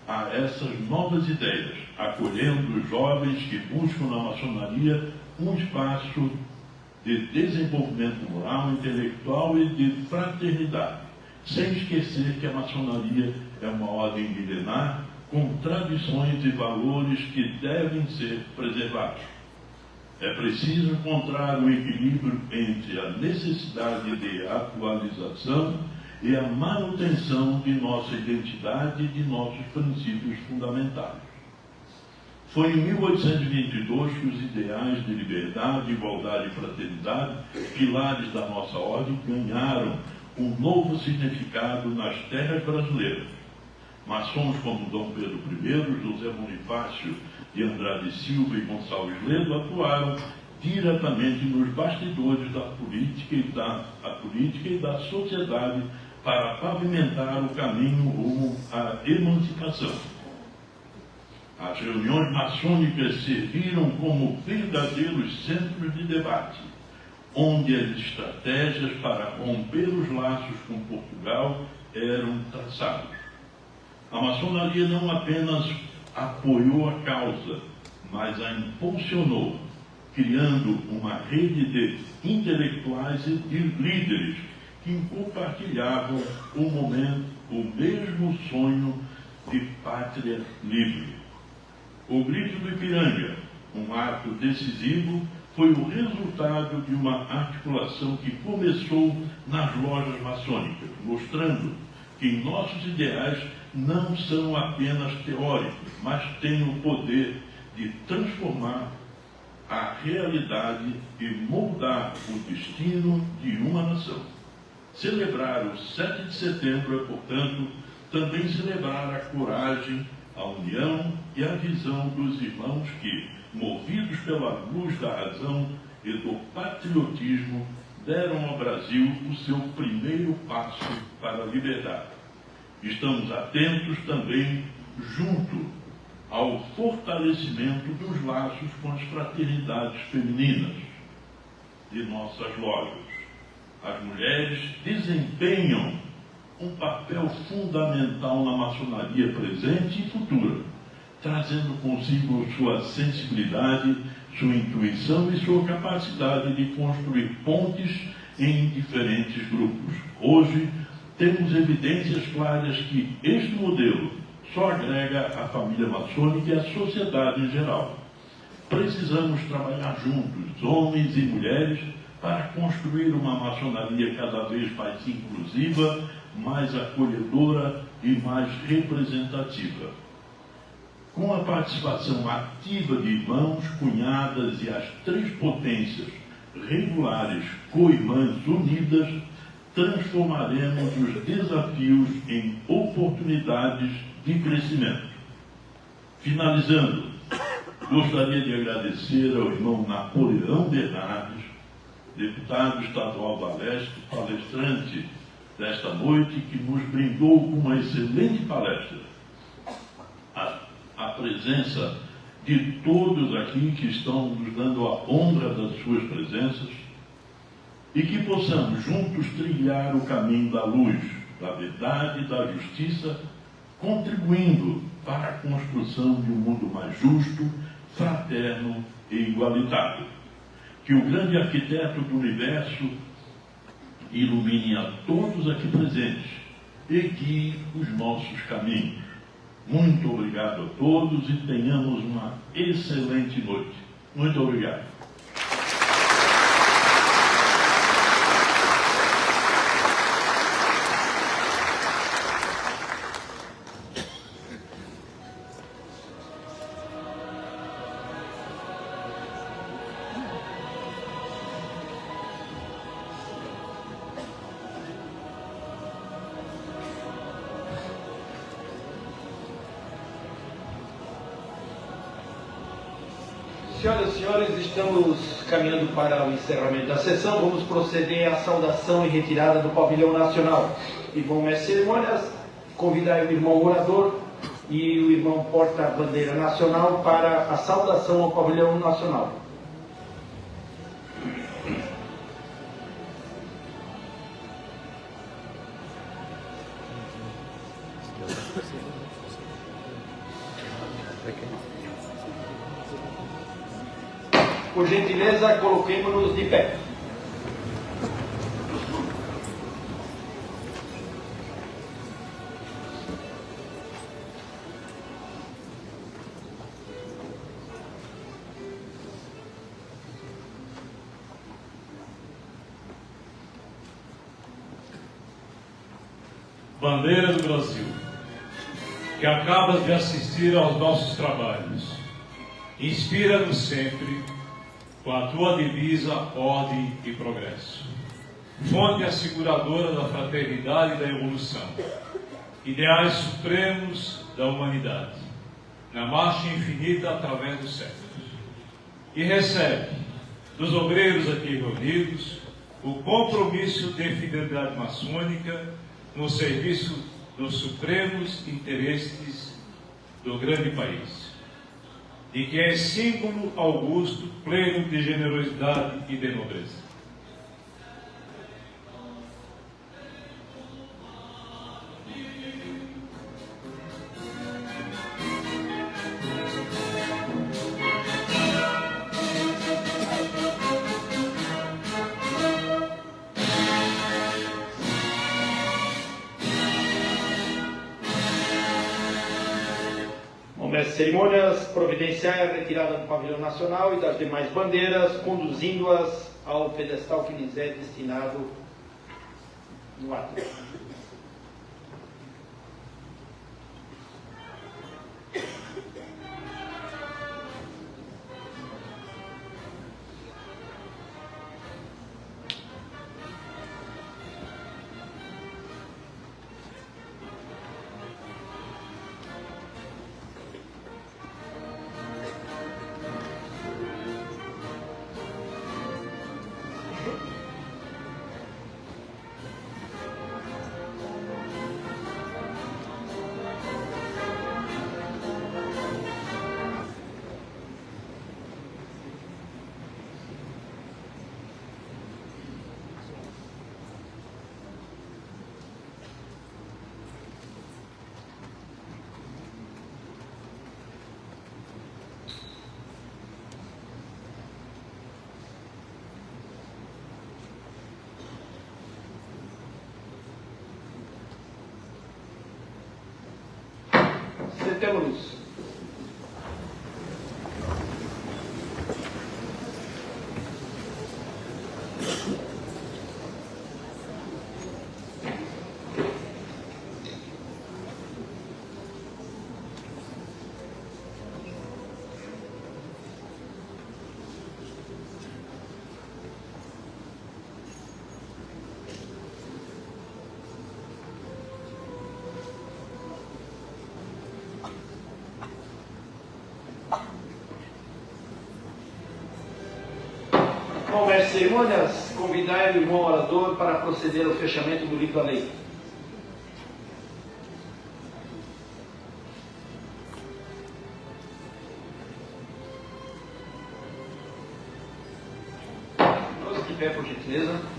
a essas novas ideias, acolhendo os jovens que buscam na maçonaria um espaço de desenvolvimento moral, intelectual e de fraternidade, sem esquecer que a maçonaria é uma ordem milenar com tradições e valores que devem ser preservados. É preciso encontrar um equilíbrio entre a necessidade de atualização e a manutenção de nossa identidade e de nossos princípios fundamentais. Foi em 1822 que os ideais de liberdade, igualdade e fraternidade, pilares da nossa ordem, ganharam um novo significado nas terras brasileiras. Maçons como Dom Pedro I, José Bonifácio de Andrade Silva e Gonçalves Ledo atuaram diretamente nos bastidores da política e da sociedade para pavimentar o caminho rumo à emancipação. As reuniões maçônicas serviram como verdadeiros centros de debate, onde as estratégias para romper os laços com Portugal eram traçados. A maçonaria não apenas apoiou a causa, mas a impulsionou, criando uma rede de intelectuais e líderes que compartilhavam o mesmo sonho de pátria livre. O Grito do Ipiranga, um ato decisivo, foi o resultado de uma articulação que começou nas lojas maçônicas, mostrando que nossos ideais não são apenas teóricos, mas têm o poder de transformar a realidade e moldar o destino de uma nação. Celebrar o 7 de setembro é, portanto, também celebrar a coragem, a união e a visão dos irmãos que, movidos pela luz da razão e do patriotismo, deram ao Brasil o seu primeiro passo para a liberdade. Estamos atentos também junto ao fortalecimento dos laços com as fraternidades femininas de nossas lojas. As mulheres desempenham um papel fundamental na maçonaria presente e futura, trazendo consigo sua sensibilidade, sua intuição e sua capacidade de construir pontes em diferentes grupos. Hoje, temos evidências claras que este modelo só agrega à família maçônica e à sociedade em geral. Precisamos trabalhar juntos, homens e mulheres, para construir uma maçonaria cada vez mais inclusiva, mais acolhedora e mais representativa. Com a participação ativa de irmãos, cunhadas e as três potências regulares co-irmãs unidas, transformaremos os desafios em oportunidades de crescimento. Finalizando, gostaria de agradecer ao irmão Napoleão Bernardes, deputado estadual da Leste, palestrante desta noite, que nos brindou com uma excelente palestra. A presença de todos aqui que estão nos dando a honra das suas presenças, e que possamos juntos trilhar o caminho da luz, da verdade e da justiça, contribuindo para a construção de um mundo mais justo, fraterno e igualitário. Que o grande arquiteto do universo ilumine a todos aqui presentes e guie os nossos caminhos. Muito obrigado a todos e tenhamos uma excelente noite. Muito obrigado. Senhoras e senhores, estamos caminhando para o encerramento da sessão. Vamos proceder à saudação e retirada do pavilhão nacional. E vão mestre cerimônias convidar o irmão orador e o irmão porta-bandeira nacional para a saudação ao pavilhão nacional. Por gentileza, coloquemos-nos de pé. Bandeira do Brasil, que acabas de assistir aos nossos trabalhos, inspira-nos sempre com a tua divisa, ordem e progresso. Fonte asseguradora da fraternidade e da evolução. Ideais supremos da humanidade, na marcha infinita através dos séculos. E recebe dos obreiros aqui reunidos o compromisso de fidelidade maçônica no serviço dos supremos interesses do grande país, de que é símbolo augusto, pleno de generosidade e de nobreza. Mestre de cerimônias, providenciar a retirada do pavilhão nacional e das demais bandeiras, conduzindo-as ao pedestal que lhes é destinado no ato. Sentemos-nos. Bom, mestre de cerimônias, convidar o irmão orador para proceder ao fechamento do livro da lei. Todos de pé, por gentileza.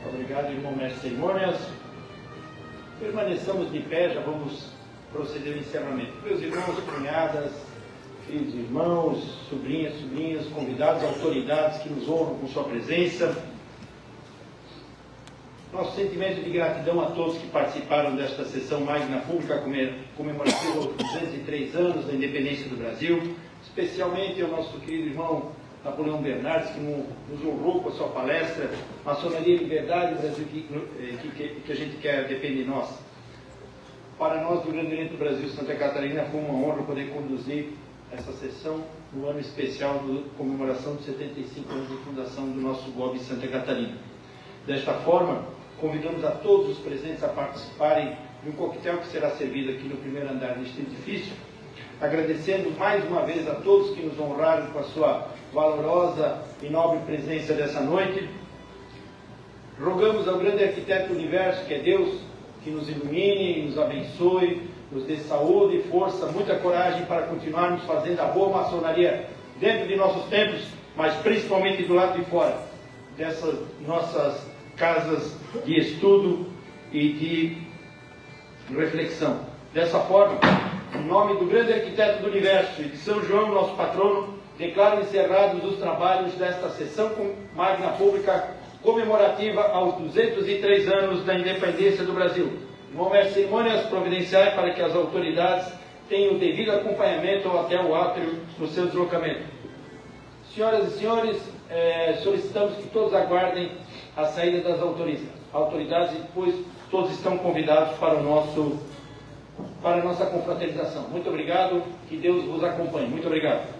Obrigado, irmão mestre de cerimônias. Permaneçamos de pé, já vamos proceder ao encerramento. Meus irmãos, cunhadas, filhos, irmãos, sobrinhas, convidados, autoridades que nos honram com sua presença. Nosso sentimento de gratidão a todos que participaram desta sessão magna pública comemorativa aos 203 anos da independência do Brasil, especialmente ao nosso querido irmão Napoleão Bernardes, que nos honrou com a sua palestra, Maçonaria e Liberdade, o Brasil que a gente quer depende de nós. Para nós, do Grande Oriente do Brasil, Santa Catarina, foi uma honra poder conduzir essa sessão no ano especial da comemoração dos 75 anos de fundação do nosso GOB Santa Catarina. Desta forma, convidamos a todos os presentes a participarem de um coquetel que será servido aqui no primeiro andar deste edifício, agradecendo mais uma vez a todos que nos honraram com a sua valorosa e nobre presença dessa noite. Rogamos ao grande arquiteto do universo, que é Deus, que nos ilumine, nos abençoe, nos dê saúde, força, muita coragem para continuarmos fazendo a boa maçonaria dentro de nossos templos, mas principalmente do lado de fora dessas nossas casas de estudo e de reflexão. Dessa forma, em nome do grande arquiteto do universo e de São João, nosso patrono, declaro encerrados os trabalhos desta sessão magna pública comemorativa aos 203 anos da independência do Brasil. Irmão mestre de cerimônias, providenciar para que as autoridades tenham o devido acompanhamento até o átrio no seu deslocamento. Senhoras e senhores, solicitamos que todos aguardem a saída das autoridades e depois todos estão convidados para a nossa confraternização. Muito obrigado, que Deus vos acompanhe. Muito obrigado.